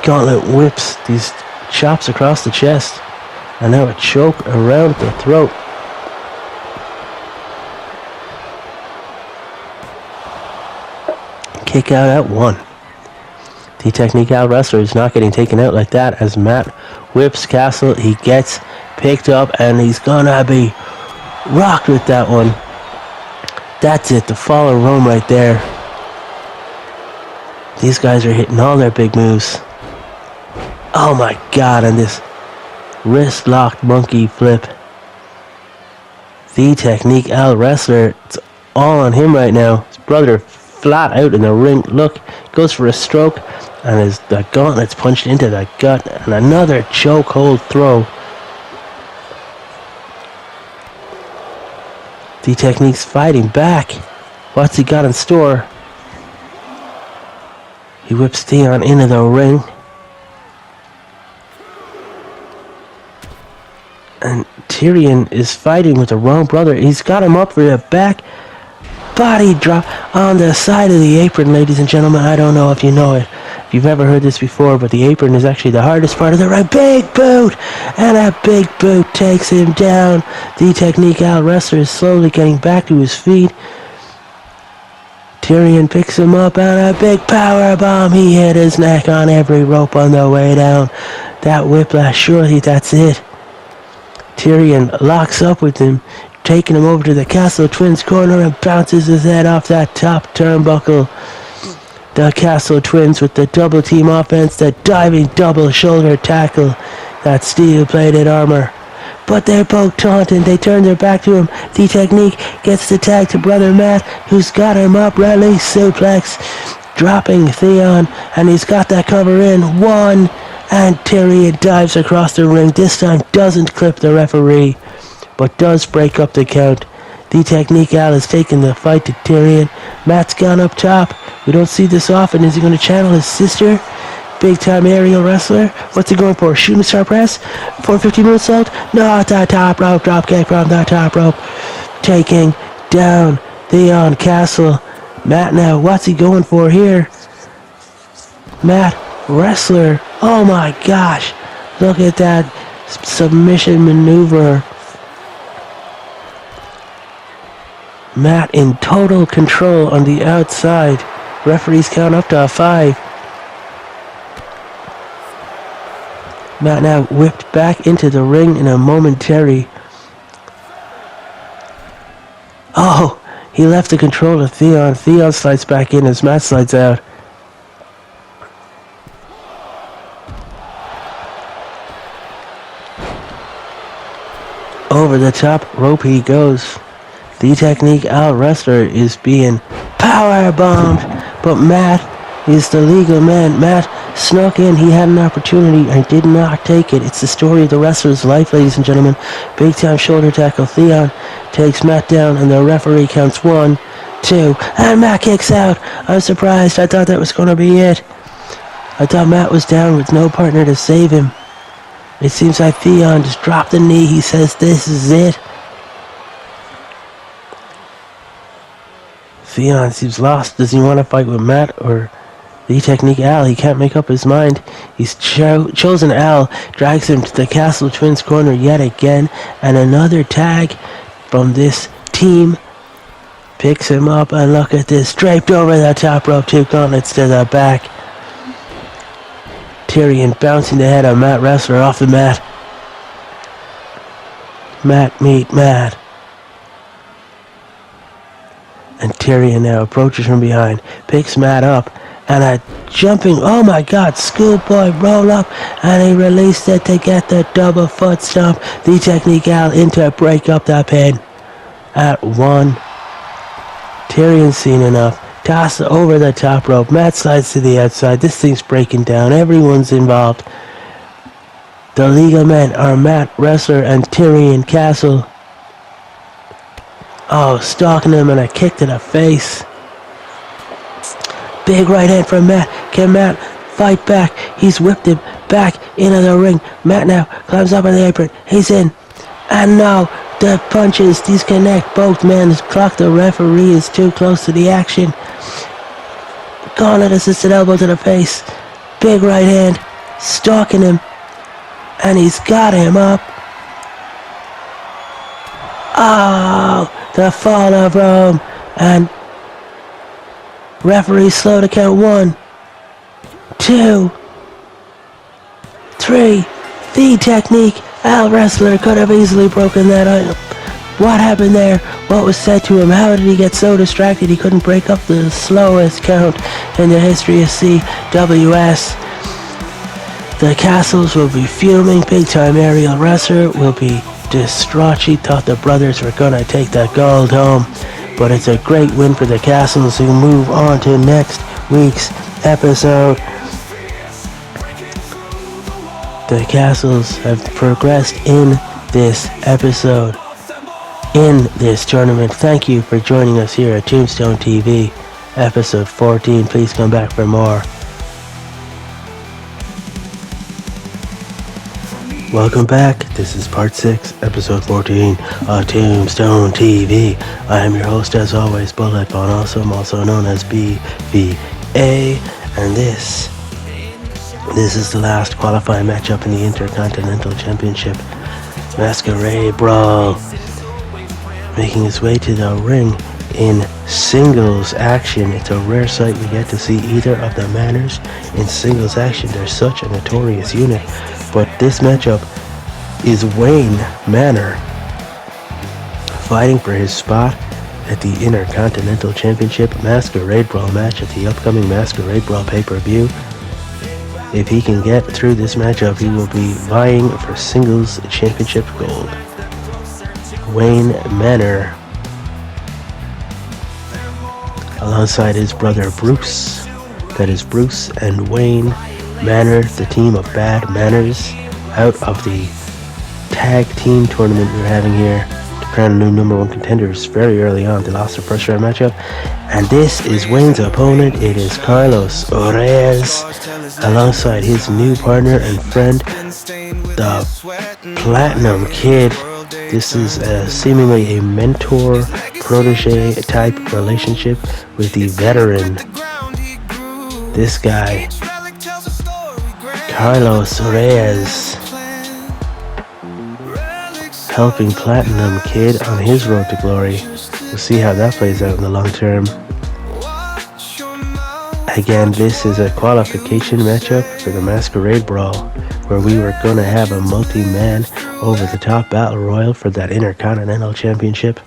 Gauntlet whips these chops across the chest, and now a choke around the throat. Kick out at 1. The technique out wrestler is not getting taken out like that as Matt whips Castle. He gets picked up and he's gonna be rocked with that one. That's it, the fall of Rome right there. These guys are hitting all their big moves. Oh my god, and this wrist locked monkey flip. The technique out wrestler, it's all on him right now. His brother flat out in the ring. Look, goes for a stroke, and the gauntlet's punched into the gut, and another chokehold throw. The technique's fighting back. What's he got in store? He whips Theon into the ring. And Tyrion is fighting with the wrong brother. He's got him up for the back body drop on the side of the apron, ladies and gentlemen. I don't know if you know it, if you've ever heard this before, but the apron is actually the hardest part of the ring. Big boot! And a big boot takes him down. The technique out wrestler is slowly getting back to his feet. Tyrion picks him up and a big power bomb. He hit his neck on every rope on the way down. That whiplash, surely that's it. Tyrion locks up with him, taking him over to the Castle Twins corner and bounces his head off that top turnbuckle. The Castle Twins with the double team offense, the diving double shoulder tackle, that steel-plated armor. But they're both taunting. They turn their back to him. The technique gets the tag to brother Matt, who's got him up. Release suplex, dropping Theon, and he's got that cover in. 1, and Tyrion dives across the ring. This time doesn't clip the referee, but does break up the count. The technique Al has taken the fight to Tyrion. Matt's gone up top. We don't see this often. Is he going to channel his sister? Big time aerial wrestler. What's he going for? Shooting star press? 450 moonsault? No, it's a top rope drop kick from the top rope. Taking down Theon Castle. Matt now, what's he going for here? Matt, wrestler. Oh my gosh. Look at that submission maneuver. Matt in total control on the outside. Referees count up to a 5. Matt now whipped back into the ring in a momentary. Oh, he left the control to Theon. Theon slides back in as Matt slides out. Over the top rope he goes. The technique out wrestler is being power bombed, but Matt is the legal man. Matt snuck in. He had an opportunity and did not take it. It's the story of the wrestler's life, ladies and gentlemen. Big time shoulder tackle. Theon takes Matt down, and the referee counts 1, 2, and Matt kicks out. I'm surprised. I thought that was going to be it. I thought Matt was down with no partner to save him. It seems like Theon just dropped the knee. He says this is it. Theon seems lost. Does he want to fight with Matt or the technique Al? He can't make up his mind. He's chosen Al, drags him to the Castle Twins corner yet again, and another tag from this team picks him up, and look at this, draped over the top rope, 2 gauntlets to the back. Tyrion bouncing the head of Matt Wrestler off the mat. Matt meet Matt. And Tyrion now approaches from behind, picks Matt up, and a jumping, oh my god, schoolboy roll up, and he released it to get the double foot stomp. The technique out into break up the pin. At 1. Tyrion's seen enough. Toss over the top rope. Matt slides to the outside. This thing's breaking down. Everyone's involved. The legal men are Matt Wrestler and Tyrion Castle. Oh, stalking him and a kick to the face. Big right hand from Matt. Can Matt fight back? He's whipped him back into the ring. Matt now climbs up on the apron. He's in. And no, The punches disconnect both men. Clock. The referee is too close to the action. Gauntlet assisted elbow to the face. Big right hand. Stalking him. And he's got him up. Oh, the fall of Rome. And referee slow to count 1, 2, 3. The technique. Al wrestler could have easily broken that item. What happened there? What was said to him? How did he get so distracted he couldn't break up the slowest count in the history of CWS? The Castles will be fuming. Big time aerial wrestler will be distraught. She thought the brothers were gonna take that gold home, but it's a great win for the Castles, who move on to next week's episode. The Castles have progressed in this episode, in this tournament. Thank you for joining us here at Tombstone TV, episode 14. Please come back for more. Welcome back. This is part 6, episode 14 of Tombstone TV. I am your host, as always, Bullet Von Awesome, also known as BVA, and this is the last qualifying matchup in the Intercontinental Championship. Masquerade Brawl, making his way to the ring in singles action. It's a rare sight we get to see either of the Manners in singles action. They're such a notorious unit. But this matchup is Wayne Manor fighting for his spot at the Intercontinental Championship Masquerade Brawl match at the upcoming Masquerade Brawl pay-per-view. If he can get through this matchup, he will be vying for singles championship gold. Wayne Manor, alongside his brother Bruce. That is Bruce and Wayne Manor, the team of bad manners, out of the tag team tournament we're having here to crown a new number 1 contenders very early on. They lost their first round matchup, and this is Wayne's opponent. It is Carlos Reyes, alongside his new partner and friend, the Platinum Kid. This is seemingly a mentor-protege type relationship with the veteran. This guy, Carlos Reyes, helping Platinum Kid on his road to glory. We'll see how that plays out in the long term. Again, this is a qualification matchup for the Masquerade Brawl, where we were going to have a multi-man over-the-top battle royal for that Intercontinental Championship.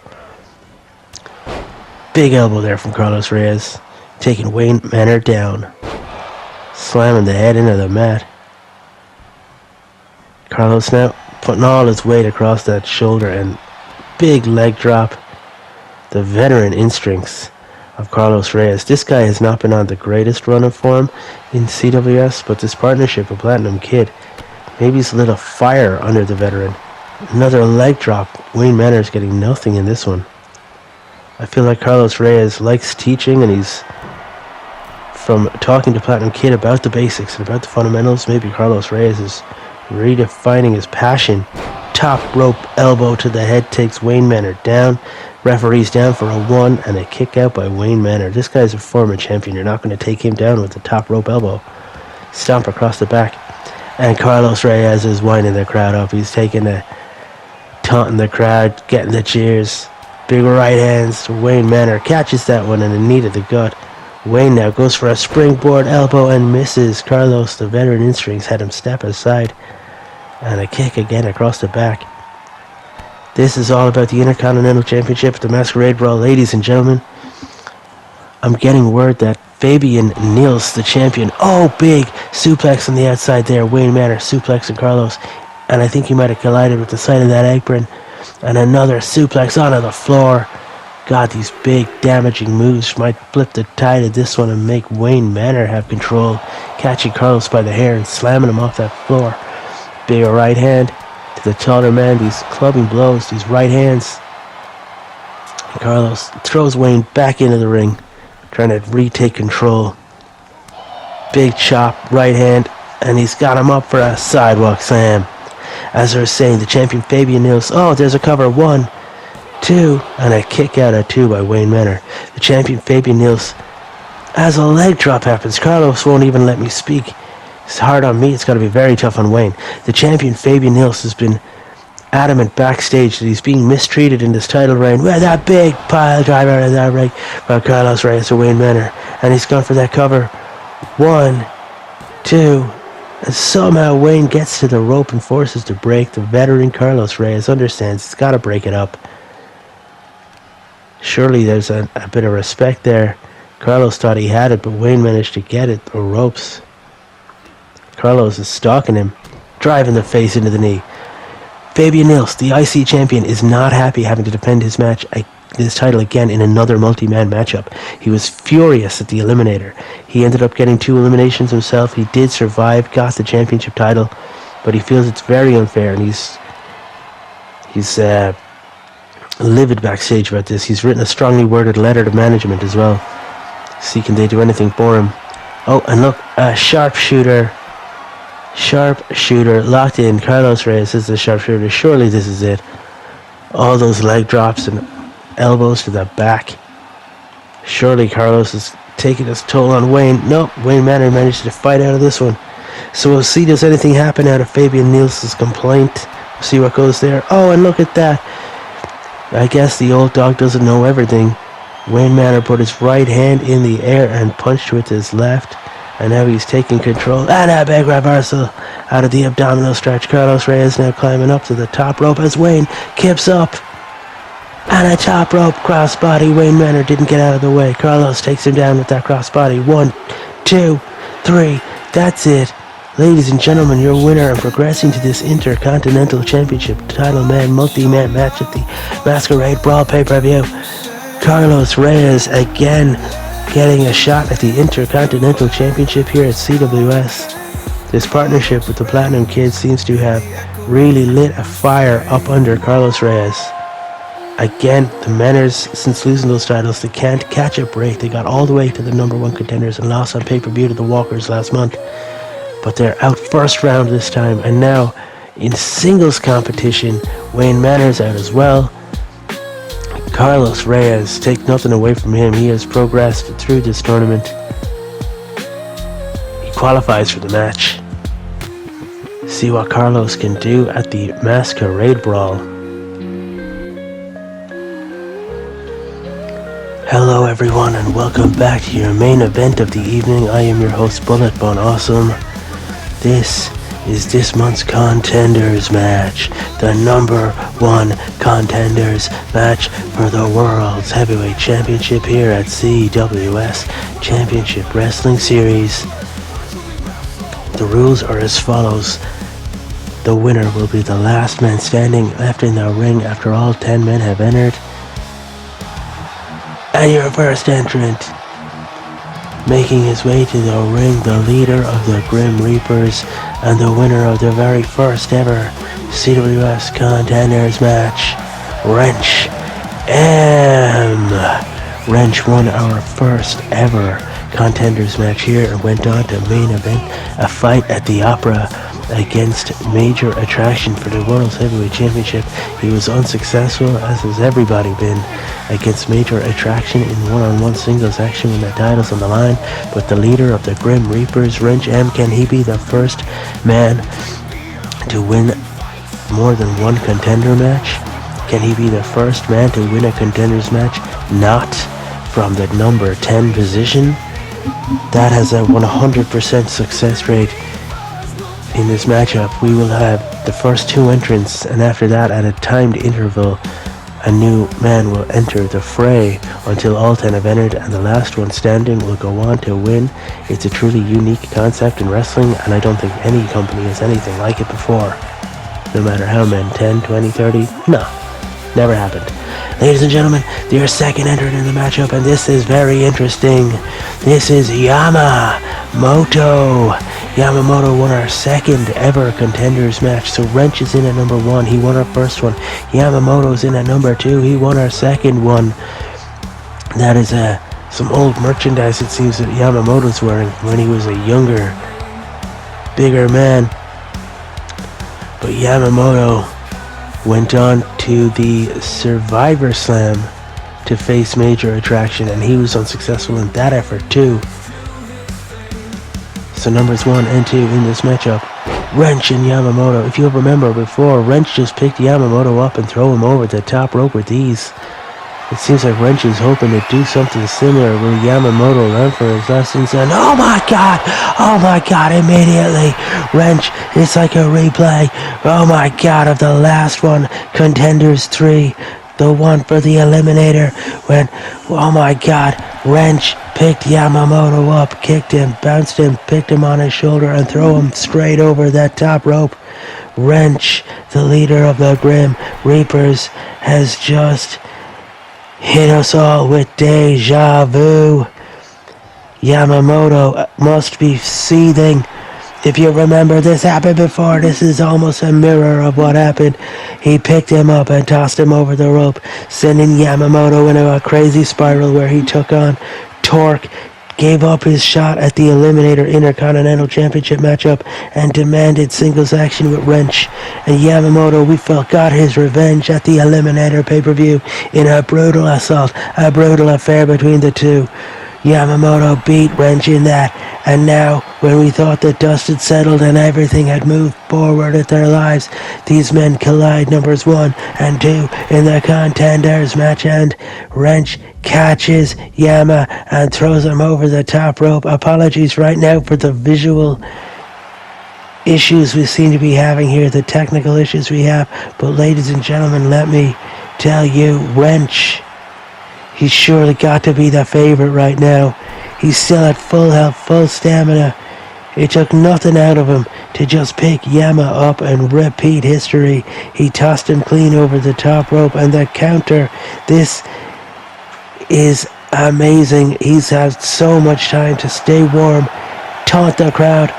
Big elbow there from Carlos Reyes, taking Wayne Manor down, slamming the head into the mat. Carlos now putting all his weight across that shoulder, and big leg drop. The veteran instincts of Carlos Reyes. This guy has not been on the greatest run of form in CWS, but this partnership with Platinum Kid, maybe he's lit a fire under the veteran. Another leg drop. Wayne Manor's getting nothing in this one. I feel like Carlos Reyes likes teaching, and he's, from talking to Platinum Kid about the basics and about the fundamentals, maybe Carlos Reyes is redefining his passion. Top rope elbow to the head takes Wayne Manor down. Referee's down for a 1 and a kick out by Wayne Manor. This guy's a former champion. You're not going to take him down with the top rope elbow. Stomp across the back. And Carlos Reyes is winding the crowd up. He's taunting the crowd, getting the cheers. Big right hands. Wayne Manor catches that one in the knee to the gut. Wayne now goes for a springboard elbow and misses. Carlos, the veteran instincts, had him step aside. And a kick again across the back. This is all about the Intercontinental Championship, the Masquerade Brawl. Ladies and gentlemen, I'm getting word that Fabian Niels, the champion. Oh, big suplex on the outside there. Wayne Manor suplexing Carlos. And I think he might have collided with the side of that apron. And another suplex onto the floor. God, these big damaging moves might flip the tide of this one and make Wayne Manor have control. Catching Carlos by the hair and slamming him off that floor. Big right hand to the taller man. These clubbing blows, these right hands. And Carlos throws Wayne back into the ring, trying to retake control. Big chop, right hand, and he's got him up for a sidewalk slam. As I was saying, the champion Fabian Nils. Oh, there's a cover. 1, 2, and a kick out at 2 by Wayne Manor. The champion Fabian Nils. As a leg drop happens, Carlos won't even let me speak. It's hard on me. It's got to be very tough on Wayne. The champion Fabian Nils has been adamant backstage that he's being mistreated in this title reign with that big pile driver in that ring by Carlos Reyes or Wayne Manor. And he's gone for that cover. 1, 2, and somehow Wayne gets to the rope and forces to break. The veteran Carlos Reyes understands he's got to break it up. Surely there's a bit of respect there. Carlos thought he had it, but Wayne managed to get it. The ropes. Carlos is stalking him, driving the face into the knee. Fabian Nils, the IC champion, is not happy having to defend his title again in another multi-man matchup. He was furious at the Eliminator. He ended up getting 2 eliminations himself. He did survive, got the championship title, but he feels it's very unfair, and he's livid backstage about this. He's written a strongly worded letter to management as well. See, can they do anything for him? Oh, and look, a sharpshooter locked in. Carlos Reyes is the sharpshooter. Surely this is it. All those leg drops and elbows to the back. Surely Carlos is taking his toll on Wayne. Nope, Wayne Manor managed to fight out of this one. So we'll see, does anything happen out of Fabian Nils' complaint? We'll see what goes there. Oh, and look at that. I guess the old dog doesn't know everything. Wayne Manor put his right hand in the air and punched with his left. And now he's taking control. And a big reversal out of the abdominal stretch. Carlos Reyes now climbing up to the top rope as Wayne kips up. And a top rope crossbody. Wayne Manor didn't get out of the way. Carlos takes him down with that crossbody. 1, 2, 3. That's it. Ladies and gentlemen, your winner and progressing to this Intercontinental Championship title multi-man match at the Masquerade Brawl pay-per-view. Carlos Reyes again getting a shot at the Intercontinental Championship here at CWS. This partnership with the Platinum Kid seems to have really lit a fire up under Carlos Reyes. Again, the Manors, since losing those titles, they can't catch a break. They got all the way to the number 1 contenders and lost on pay-per-view to the Walkers last month. But they're out first round this time, and now in singles competition, Wayne Manor's out as well. Carlos Reyes, take nothing away from him. He has progressed through this tournament. He qualifies for the match. See what Carlos can do at the Masquerade Brawl. Hello everyone, and welcome back to your main event of the evening. I am your host, Bullet Bone Awesome. This is this month's Contenders match, the number 1 Contenders match for the World's Heavyweight Championship here at CWS Championship Wrestling Series. The rules are as follows. The winner will be the last man standing left in the ring after all 10 men have entered. And your first entrant, making his way to the ring, the leader of the Grim Reapers and the winner of the very first ever CWS Contenders match, Wrench M. Wrench won our first ever Contenders match here and went on to main event a fight at the Opera against Major Attraction for the World's Heavyweight Championship. He was unsuccessful, as has everybody been, against Major Attraction in one-on-one singles action when the title's on the line. But the leader of the Grim Reapers, Wrench M, can he be the first man to win more than one contender match? Can he be the first man to win a contenders match not from the number 10 position? That has a 100% success rate. In this matchup, we will have the first 2 entrants, and after that, at a timed interval, a new man will enter the fray until all 10 have entered, and the last one standing will go on to win. It's a truly unique concept in wrestling, and I don't think any company has anything like it before. No matter how many, 10, 20, 30, no, never happened. Ladies and gentlemen, your second entrant in the matchup, and this is very interesting. This is Yamamoto. Yamamoto won our second ever contenders match. So Wrench is in at number 1. He won our first one. Yamamoto's in at number 2. He won our second one. That is some old merchandise, it seems, that Yamamoto's wearing when he was a younger, bigger man. But Yamamoto went on to the Survivor Slam to face Major Attraction, and he was unsuccessful in that effort too. So numbers 1 and 2 in this matchup, Wrench and Yamamoto. If you'll remember before, Wrench just picked Yamamoto up and throw him over the top rope with ease. It seems like Wrench is hoping to do something similar. Will Yamamoto learn from his lessons? And oh my god, immediately, Wrench, it's like a replay, oh my god, of the last one, Contenders 3, the one for the Eliminator, when, oh my god, Wrench picked Yamamoto up, kicked him, bounced him, picked him on his shoulder, and throw him straight over that top rope. Wrench, the leader of the Grim Reapers, has just hit us all with deja vu. Yamamoto must be seething. If you remember, this happened before. This is almost a mirror of what happened. He picked him up and tossed him over the rope, sending Yamamoto into a crazy spiral where he took on Torque, gave up his shot at the Eliminator Intercontinental Championship matchup, and demanded singles action with Wrench. And Yamamoto, we felt, got his revenge at the Eliminator pay-per-view in a brutal assault, a brutal affair between the two. Yamamoto beat Wrench in that, and now, when we thought the dust had settled and everything had moved forward at their lives, these men collide numbers 1 and 2 in the Contenders match, and Wrench catches Yama and throws him over the top rope. Apologies right now for the visual issues we seem to be having here, the technical issues we have, but ladies and gentlemen, let me tell you, Wrench, he's surely got to be the favorite right now. He's still at full health, full stamina. It took nothing out of him to just pick Yama up and repeat history. He tossed him clean over the top rope, and the counter. This is amazing. He's had so much time to stay warm, taunt the crowd.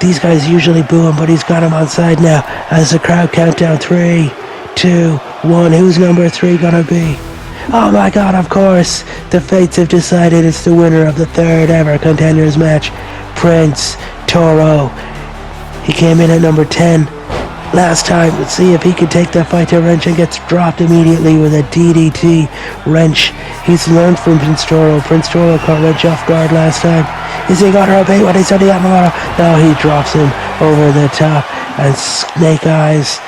These guys usually boo him, but he's got him on side now as the crowd count down 3, 2, 1. Who's number 3 gonna be? Oh my god, of course, the fates have decided it's the winner of the 3rd ever Contenders match, Prince Toro. He came in at number 10 last time. Let's see if he can take the fight to Wrench, and gets dropped immediately with a DDT. Wrench, he's learned from Prince Toro. Prince Toro caught Wrench off guard last time. Is he gonna repeat what he said to Yamamoto? No, he drops him over the top, and Snake Eyes.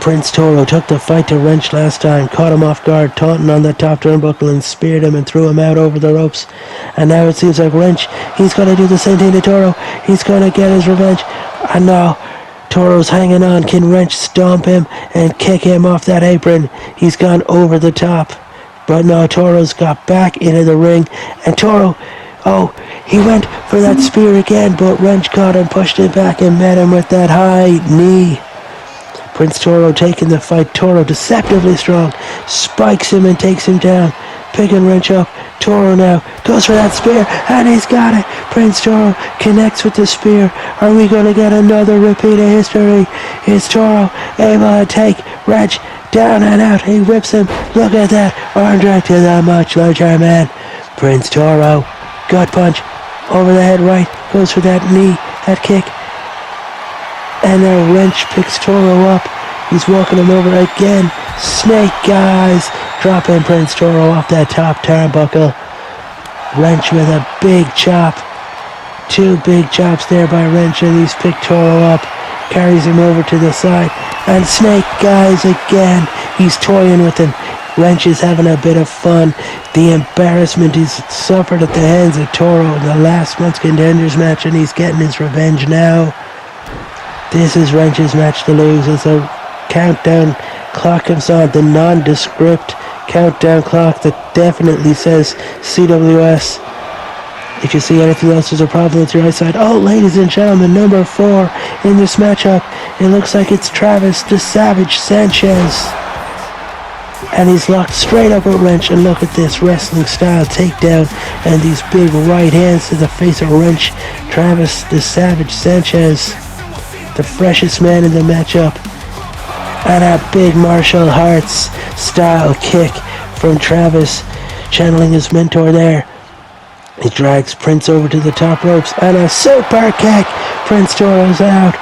Prince Toro took the fight to Wrench last time, caught him off guard, taunting on the top turnbuckle, and speared him and threw him out over the ropes. And now it seems like Wrench, he's going to do the same thing to Toro. He's going to get his revenge. And now Toro's hanging on. Can Wrench stomp him and kick him off that apron? He's gone over the top. But no, Toro's got back into the ring. And Toro, oh, he went for that spear again, but Wrench caught him, pushed him back, and met him with that high knee. Prince Toro taking the fight. Toro, deceptively strong, spikes him and takes him down, picking Wrench up. Toro now goes for that spear, and he's got it. Prince Toro connects with the spear. Are we going to get another repeat of history? Is Toro able to take Wrench down and out? He whips him. Look at that. Arm drag to the much larger man. Prince Toro, gut punch, over the head right, goes for that knee, that kick. And now Wrench picks Toro up. He's walking him over again. Snake Eyes, dropping Prince Toro off that top turnbuckle. Wrench with a big chop. 2 big chops there by Wrench, and he's picked Toro up. Carries him over to the side. And Snake Eyes again. He's toying with him. Wrench is having a bit of fun. The embarrassment he's suffered at the hands of Toro in the last month's Contenders match, and he's getting his revenge now. This is Wrench's match to lose as the countdown clock comes on, the nondescript countdown clock that definitely says CWS. If you see anything else, there's a problem with your eyesight. Oh, ladies and gentlemen, number 4 in this matchup. It looks like it's Travis the Savage Sanchez. And he's locked straight up with Wrench, and look at this wrestling style takedown and these big right hands to the face of Wrench. Travis the Savage Sanchez, the freshest man in the matchup. And a big martial arts style kick from Travis, channeling his mentor there. He drags Prince over to the top ropes, and a super kick. Prince Toro's out.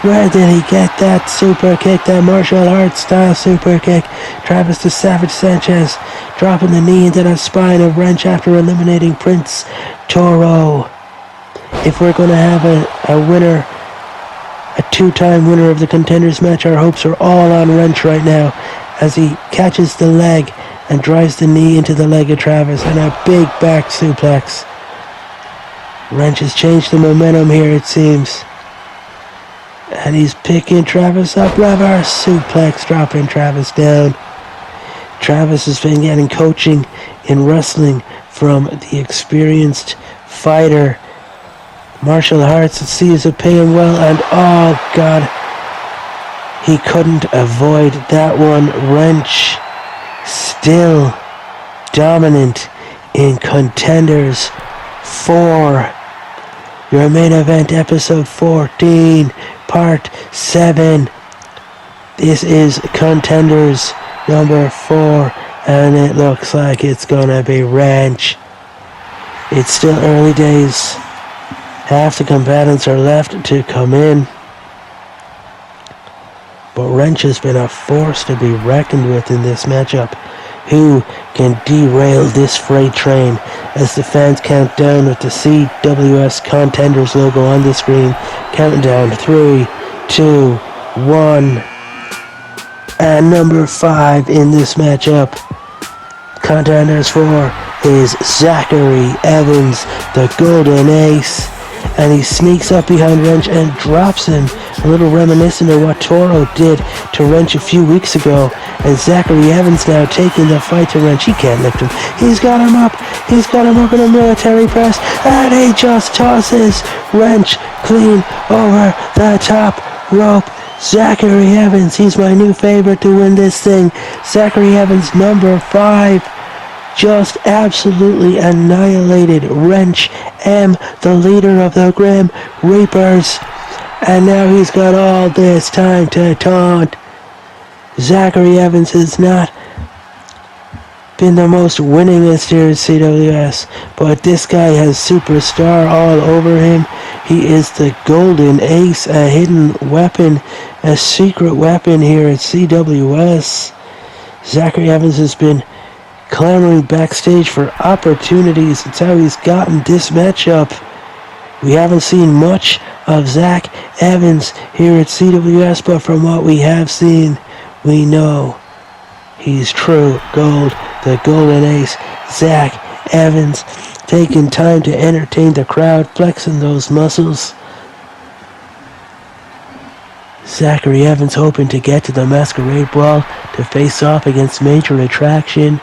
Where did he get that super kick, that martial arts style super kick? Travis the Savage Sanchez dropping the knee into the spine of Wrench after eliminating Prince Toro. If we're going to have a winner, a two-time winner of the Contenders match, our hopes are all on Wrench right now as he catches the leg and drives the knee into the leg of Travis and a big back suplex. Wrench has changed the momentum here, it seems. And he's picking Travis up. Reverse suplex, dropping Travis down. Travis has been getting coaching in wrestling from the experienced fighter Martial Arts. Sees it paying well, and oh god, he couldn't avoid that one. Wrench still dominant in Contenders 4. Your main event, episode 14, part 7. This is Contenders number 4, and it looks like it's gonna be Wrench. It's still early days. Half the combatants are left to come in. But Wrench has been a force to be reckoned with in this matchup. Who can derail this freight train as the fans count down with the CWS Contenders logo on the screen? Counting down 3, 2, 1. And number 5 in this matchup, Contenders 4, is Zachary Evans, the Golden Ace. And he sneaks up behind Wrench and drops him, a little reminiscent of what Toro did to Wrench a few weeks ago. And Zachary Evans now taking the fight to Wrench. He can't lift him. He's got him up. He's got him up in a military press. And he just tosses Wrench clean over the top rope. Zachary Evans, he's my new favorite to win this thing. Zachary Evans, number 5. Just absolutely annihilated Wrench M, the leader of the Grim Reapers. And now he's got all this time to taunt. Zachary Evans has not been the most winningest here at CWS, but this guy has superstar all over him. He is the Golden Ace, a hidden weapon, a secret weapon here at CWS. Zachary Evans has been clamoring backstage for opportunities. It's how he's gotten this matchup. We haven't seen much of Zach Evans here at CWS, but from what we have seen, we know he's true gold, the Golden Ace. Zach Evans taking time to entertain the crowd, flexing those muscles. Zachary Evans hoping to get to the Masquerade Brawl to face off against Major Attraction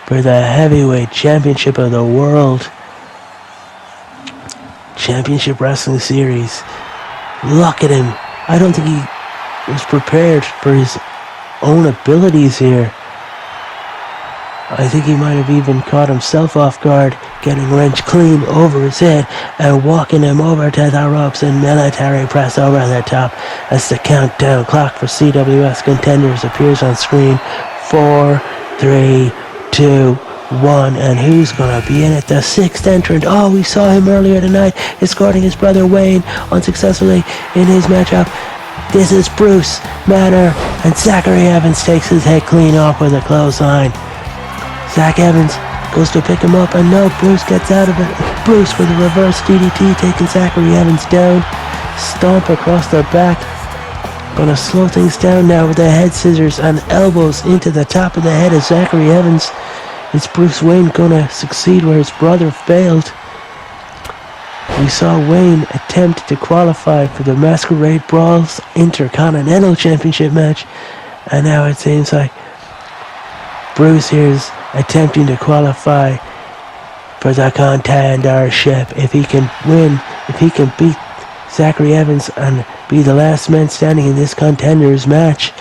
for the Heavyweight Championship of the World Championship Wrestling Series. Look at him. I don't think he was prepared for his own abilities here. I think he might have even caught himself off guard, getting Wrench clean over his head and walking him over to the ropes and military press over the top as the countdown clock for CWS Contenders appears on screen. 4, 3, 2, 1, and who's gonna be in it? The 6th entrant. Oh, we saw him earlier tonight escorting his brother Wayne unsuccessfully in his matchup. This is Bruce Manor, and Zachary Evans takes his head clean off with a clothesline. Zach Evans goes to pick him up, and no, Bruce gets out of it. Bruce with a reverse DDT taking Zachary Evans down. Stomp across the back. Gonna slow things down now with the head scissors and elbows into the top of the head of Zachary Evans. Is Bruce Wayne gonna succeed where his brother failed? We saw Wayne attempt to qualify for the Masquerade Brawl's Intercontinental Championship match, and now it seems like Bruce here is attempting to qualify for the contendership. If he can win, if he can beat Zachary Evans and be the last man standing in this Contenders match,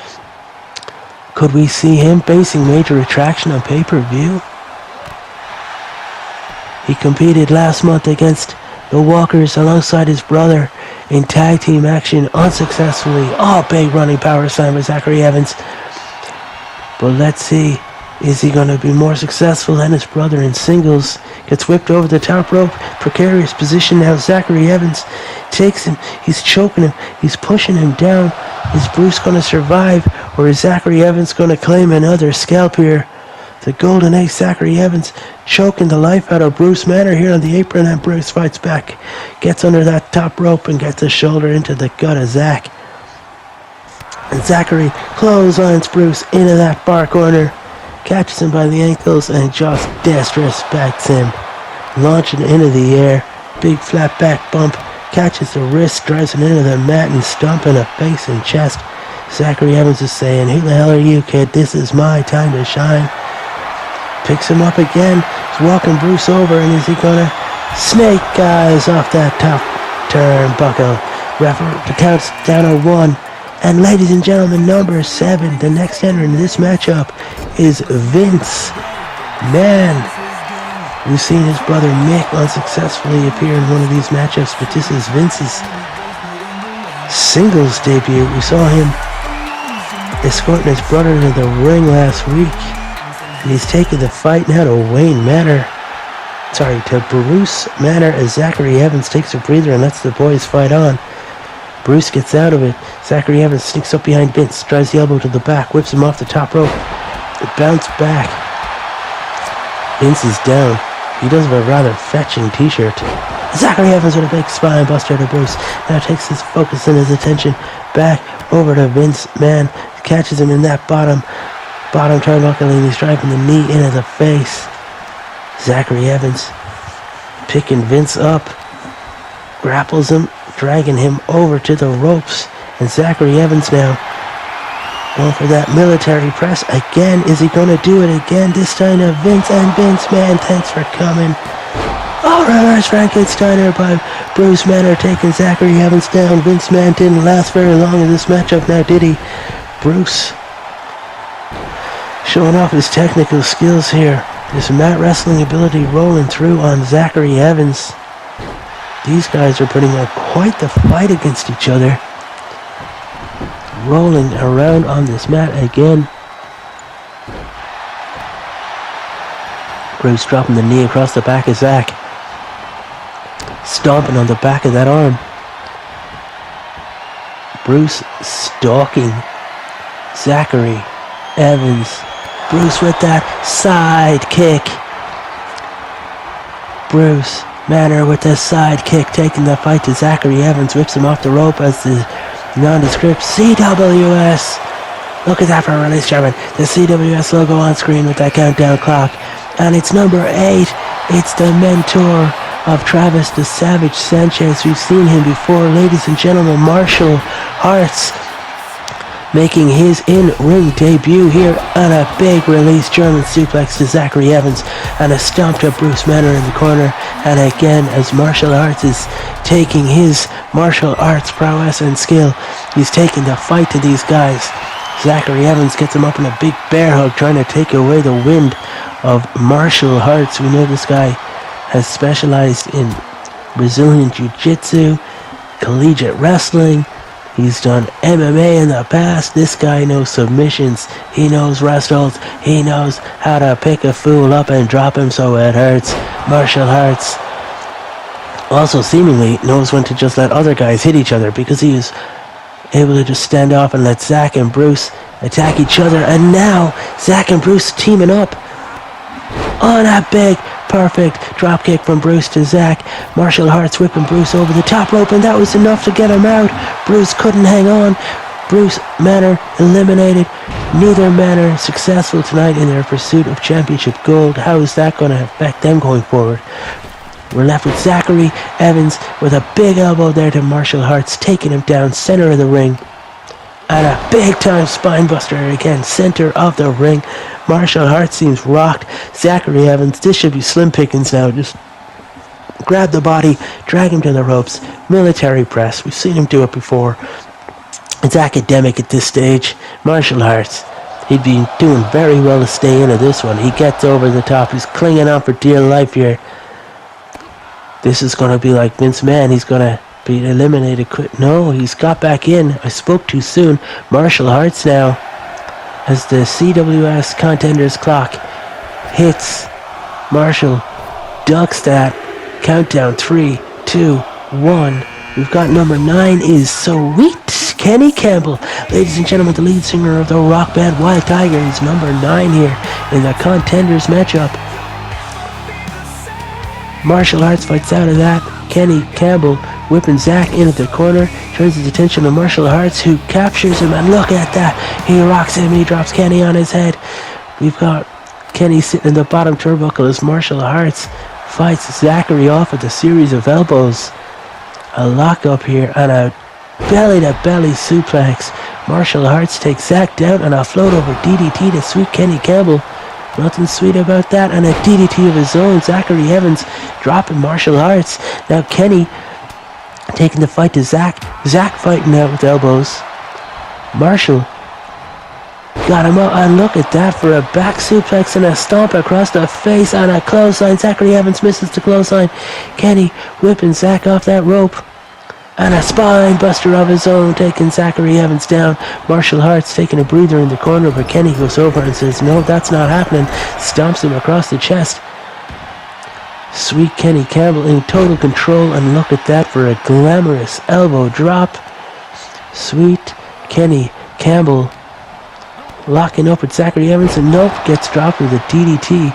could we see him facing Major Attraction on pay-per-view? He competed last month against the Walkers alongside his brother in tag team action unsuccessfully. Oh, big running power slam by Zachary Evans. But let's see, is he going to be more successful than his brother in singles? gets whipped over the top rope. Precarious position now. Zachary Evans takes him. He's choking him. He's pushing him down. Is Bruce going to survive, or is Zachary Evans going to claim another scalp here? The Golden Ace, Zachary Evans, choking the life out of Bruce Manor here on the apron, and Bruce fights back. Gets under that top rope and gets a shoulder into the gut of Zach. And Zachary clotheslines Bruce into that far corner. Catches him by the ankles and just disrespects him. Launching into the air. Big flat back bump. Catches the wrist, drives it into the mat and stomping a face and chest. Zachary Evans is saying, "Who the hell are you, kid? This is my time to shine." Picks him up again. He's walking Bruce over, and is he gonna snake guys off that top turnbuckle? Referee counts down to 1. And ladies and gentlemen, number 7, the next entrant in this matchup is Vince Man. We've seen his brother Mick unsuccessfully appear in one of these matchups, but this is Vince's singles debut. We saw him escorting his brother to the ring last week. And he's taking the fight now to Bruce Manor as Zachary Evans takes a breather and lets the boys fight on. Bruce gets out of it. Zachary Evans sneaks up behind Vince, drives the elbow to the back, whips him off the top rope. It bounced back. Vince is down. He does have a rather fetching t-shirt. Zachary Evans with a big spine buster to Bruce. Now takes his focus and his attention back over to Vince Man. Catches him in that bottom turnbuckle, and he's driving the knee into the face. Zachary Evans picking Vince up, grapples him, dragging him over to the ropes. And Zachary Evans now going for that military press again. Is he going to do it again? This time to Vince, and Vince Man, thanks for coming. Oh, reverse Frankensteiner by Bruce Manor taking Zachary Evans down. Vince Man didn't last very long in this matchup now, did he? Bruce showing off his technical skills here. This mat wrestling ability rolling through on Zachary Evans. These guys are putting up quite the fight against each other. Rolling around on this mat again. Bruce dropping the knee across the back of Zach. Stomping on the back of that arm. Bruce stalking Zachary Evans. Bruce with that side kick. Bruce Manor with the side kick, taking the fight to Zachary Evans. Whips him off the rope as the nondescript CWS. Look at that for a release, German. The CWS logo on screen with that countdown clock. And it's number 8. It's the mentor of Travis the Savage Sanchez. We've seen him before. Ladies and gentlemen, Marshall Hartz making his in-ring debut here on a big release German suplex to Zachary Evans and a stomp to Bruce Manor in the corner. And again, as Marshall Hartz is taking his martial arts prowess and skill, he's taking the fight to these guys. Zachary Evans gets him up in a big bear hug, trying to take away the wind of Marshall Hartz. We know this guy has specialized in Brazilian Jiu-Jitsu, collegiate wrestling. He's done MMA in the past. This guy knows submissions. He knows wrest holds. He knows how to pick a fool up and drop him so it hurts. Marshall Hartz also seemingly knows when to just let other guys hit each other, because he is able to just stand off and let Zach and Bruce attack each other. And now Zach and Bruce teaming up on a big perfect drop kick from Bruce to Zach. Marshall Hartz whipping Bruce over the top rope, and that was enough to get him out. Bruce couldn't hang on. Bruce Manor eliminated. Neither Manor successful tonight in their pursuit of championship gold. How is that going to affect them going forward? We're left with Zachary Evans with a big elbow there to Marshall Hartz, taking him down center of the ring. And a big time spine buster again, center of the ring. Marshall Hartz seems rocked. Zachary Evans, this should be slim pickings now. Just grab the body, drag him to the ropes, military press. We've seen him do it before. It's academic at this stage. Marshall Hartz, he'd be doing very well to stay into this one. He gets over the top. He's clinging on for dear life here. This is going to be like Vince Man. He's going to be eliminated. No, he's got back in. I spoke too soon. Marshall Hartz now, as the CWS contenders clock hits Marshall ducks that. Countdown 3, 2, 1. We've got number 9 is Sweet Kenny Campbell. Ladies and gentlemen, the lead singer of the rock band Wild Tiger is number 9 here in the Contenders matchup. Martial Arts fights out of that. Kenny Campbell whipping Zach into the corner, turns his attention to Martial Arts, who captures him, and look at that. He rocks him, he drops Kenny on his head. We've got Kenny sitting in the bottom turnbuckle as Martial Arts fights Zachary off with a series of elbows. A lockup here and a belly-to-belly suplex. Martial Arts takes Zach down and a float over DDT to Sweet Kenny Campbell. Nothing sweet about that, and a DDT of his own. Zachary Evans dropping Martial Arts. Now Kenny taking the fight to Zach. Zach fighting out with elbows. Marshall got him up, and look at that for a back suplex and a stomp across the face on a clothesline. Zachary Evans misses the clothesline. Kenny whipping Zach off that rope. And a spine buster of his own, taking Zachary Evans down. Martial Arts taking a breather in the corner, but Kenny goes over and says, no, that's not happening. Stomps him across the chest. Sweet Kenny Campbell in total control, and look at that for a glamorous elbow drop. Sweet Kenny Campbell locking up with Zachary Evans, and nope, gets dropped with a DDT.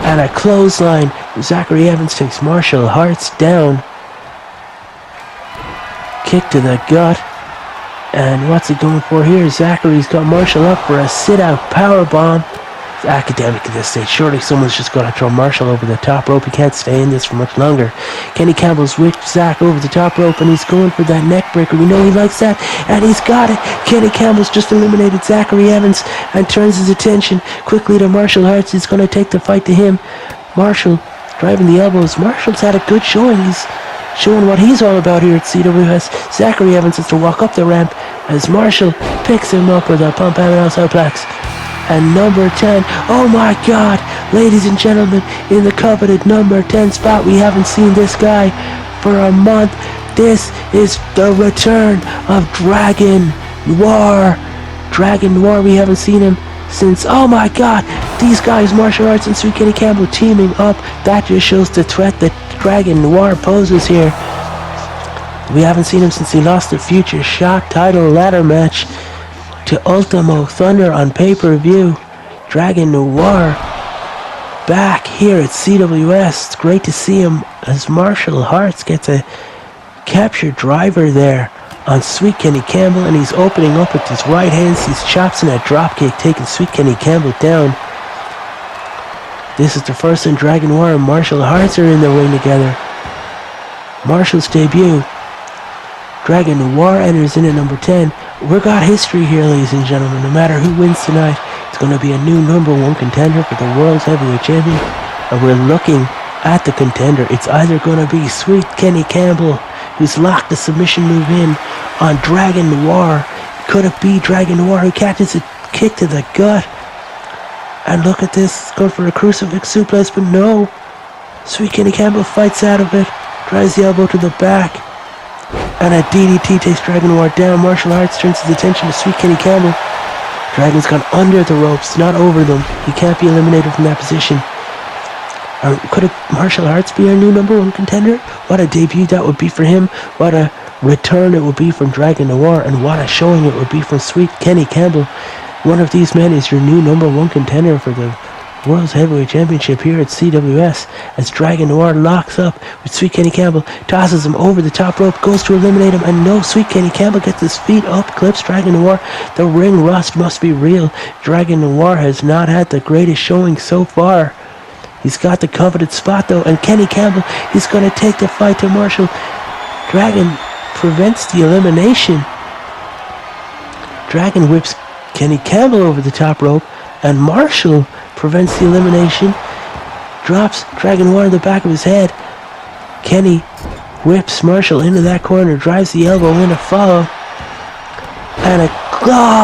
And a clothesline. Zachary Evans takes Martial Arts down. Kick to the gut. And what's he going for here? Zachary's got Marshall up for a sit-out powerbomb. It's academic at this stage. Surely someone's just got to throw Marshall over the top rope. He can't stay in this for much longer. Kenny Campbell's whipped Zach over the top rope, and he's going for that neck breaker. We know he likes that, and he's got it. Kenny Campbell's just eliminated Zachary Evans and turns his attention quickly to Martial Arts. He's going to take the fight to him. Marshall driving the elbows. Marshall's had a good showing. He's showing what he's all about here at CWS. Zachary Evans has to walk up the ramp as Marshall picks him up with a pump and out suplex. And number 10, oh my god, ladies and gentlemen, in the coveted number 10 spot, we haven't seen this guy for a month. This is the return of Dragon Noir. Dragon Noir, we haven't seen him since, oh my god, these guys, Martial Arts and Sweet Kenny Campbell teaming up. That just shows the threat that Dragon Noir poses here. We haven't seen him since he lost the Future Shock title ladder match to Ultimo Thunder on pay-per-view. Dragon Noir back here at CWS. It's great to see him as Martial Arts gets a capture driver there on Sweet Kenny Campbell, and he's opening up with his right hand. He's chops in a dropkick, taking Sweet Kenny Campbell down. This is the first time Dragon Noir and Martial Arts are in the ring together. Marshall's debut. Dragon Noir enters in at number 10. We've got history here, ladies and gentlemen. No matter who wins tonight, it's going to be a new number 1 contender for the World's Heavyweight Champion. And we're looking at the contender. It's either going to be Sweet Kenny Campbell, who's locked the submission move in on Dragon Noir. Could it be Dragon Noir who catches a kick to the gut? And look at this, going for a crucifix suplex, but no. Sweet Kenny Campbell fights out of it, drives the elbow to the back, and a DDT takes Dragon Noir down. Martial Arts turns his attention to Sweet Kenny Campbell. Dragon's gone under the ropes, not over them. He can't be eliminated from that position. Could Martial Arts be our new number 1 contender? What a debut that would be for him. What a return it would be from Dragon Noir, and what a showing it would be from Sweet Kenny Campbell. One of these men is your new number 1 contender for the World's Heavyweight Championship here at CWS, as Dragon Noir locks up with Sweet Kenny Campbell, tosses him over the top rope, goes to eliminate him, and no, Sweet Kenny Campbell gets his feet up, clips Dragon Noir. The ring rust must be real. Dragon Noir has not had the greatest showing so far. He's got the coveted spot though, and Kenny Campbell, he's going to take the fight to Marshall. Dragon prevents the elimination. Dragon whips Kenny Campbell over the top rope, and Marshall prevents the elimination, drops Dragon Noir in the back of his head. Kenny whips Marshall into that corner, drives the elbow in to follow, and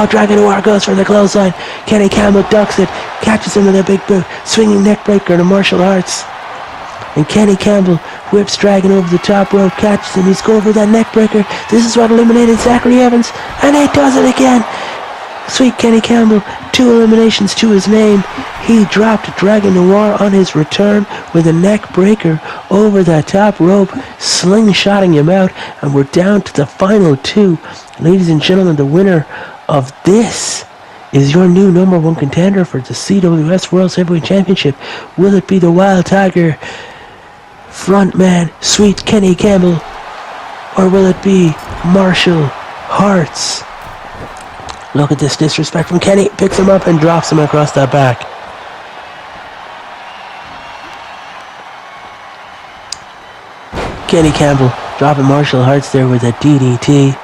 Dragon Noir goes for the clothesline. Kenny Campbell ducks it, catches him with a big boot, swinging neck breaker to Martial Arts. And Kenny Campbell whips Dragon over the top rope, catches him, he's going for that neck breaker. This is what eliminated Zachary Evans, and he does it again. Sweet Kenny Campbell, 2 eliminations to his name. He dropped Dragon Noir on his return with a neck breaker over that top rope, slingshotting him out, and we're down to the final 2. Ladies and gentlemen, the winner of this is your new number 1 contender for the CWS World Heavyweight Championship. Will it be the Wild Tiger frontman, Sweet Kenny Campbell, or will it be Marshall Harts? Look at this disrespect from Kenny. Picks him up and drops him across the back. Kenny Campbell dropping Marshall Harts there with a DDT.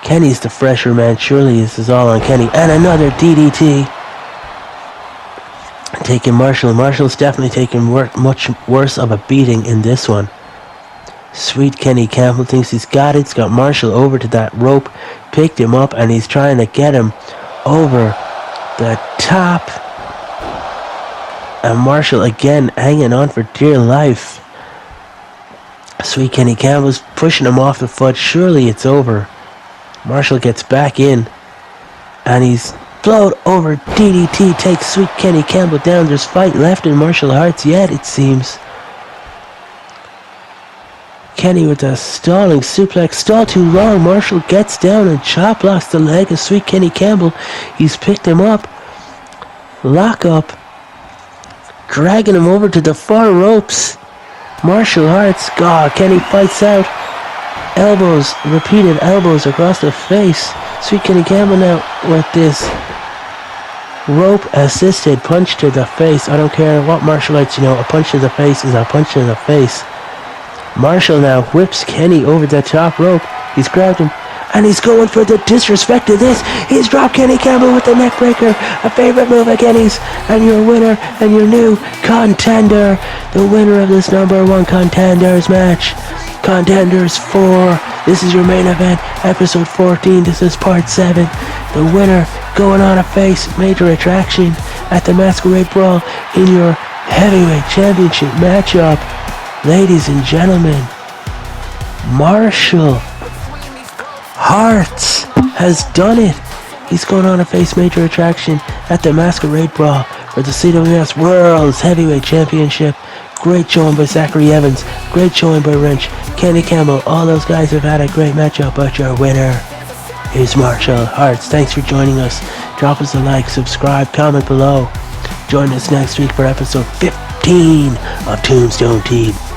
Kenny's the fresher man. Surely this is all on Kenny. And another DDT. Taking Marshall. Marshall's definitely taking much worse of a beating in this one. Sweet Kenny Campbell thinks he's got it. He's got Marshall over to that rope. Picked him up and he's trying to get him over the top. And Marshall again hanging on for dear life. Sweet Kenny Campbell's pushing him off the foot. Surely it's over. Marshall gets back in. And he's float over. DDT takes Sweet Kenny Campbell down. There's fight left in Marshall Harts yet, it seems. Kenny with a stalling suplex. Stall too long. Marshall gets down and chop blocks the leg of Sweet Kenny Campbell. He's picked him up. Lock up. Dragging him over to the far ropes. Marshall Harts. God, Kenny fights out. Elbows. Repeated elbows across the face. Sweet Kenny Campbell now with this rope assisted punch to the face. I don't care what martial arts you know. A punch to the face is a punch to the face. Marshall now whips Kenny over the top rope. He's grabbed him. And he's going for the disrespect of this. He's dropped Kenny Campbell with the neck breaker. A favorite move of Kenny's. And your winner and your new contender. The winner of this number 1 contenders match. Contenders 4. This is your main event. Episode 14. This is part 7. The winner going on a face major attraction at the Masquerade Brawl in your heavyweight championship matchup. Ladies and gentlemen, Marshall Harts has done it. He's going on a face major attraction at the Masquerade Brawl for the CWS World's Heavyweight Championship. Great showing by Zachary Evans. Great showing by Wrench. Kenny Campbell. All those guys have had a great matchup, but your winner is Marshall Harts. Thanks for joining us. Drop us a like, subscribe, comment below. Join us next week for episode 15 of Tombstone TV.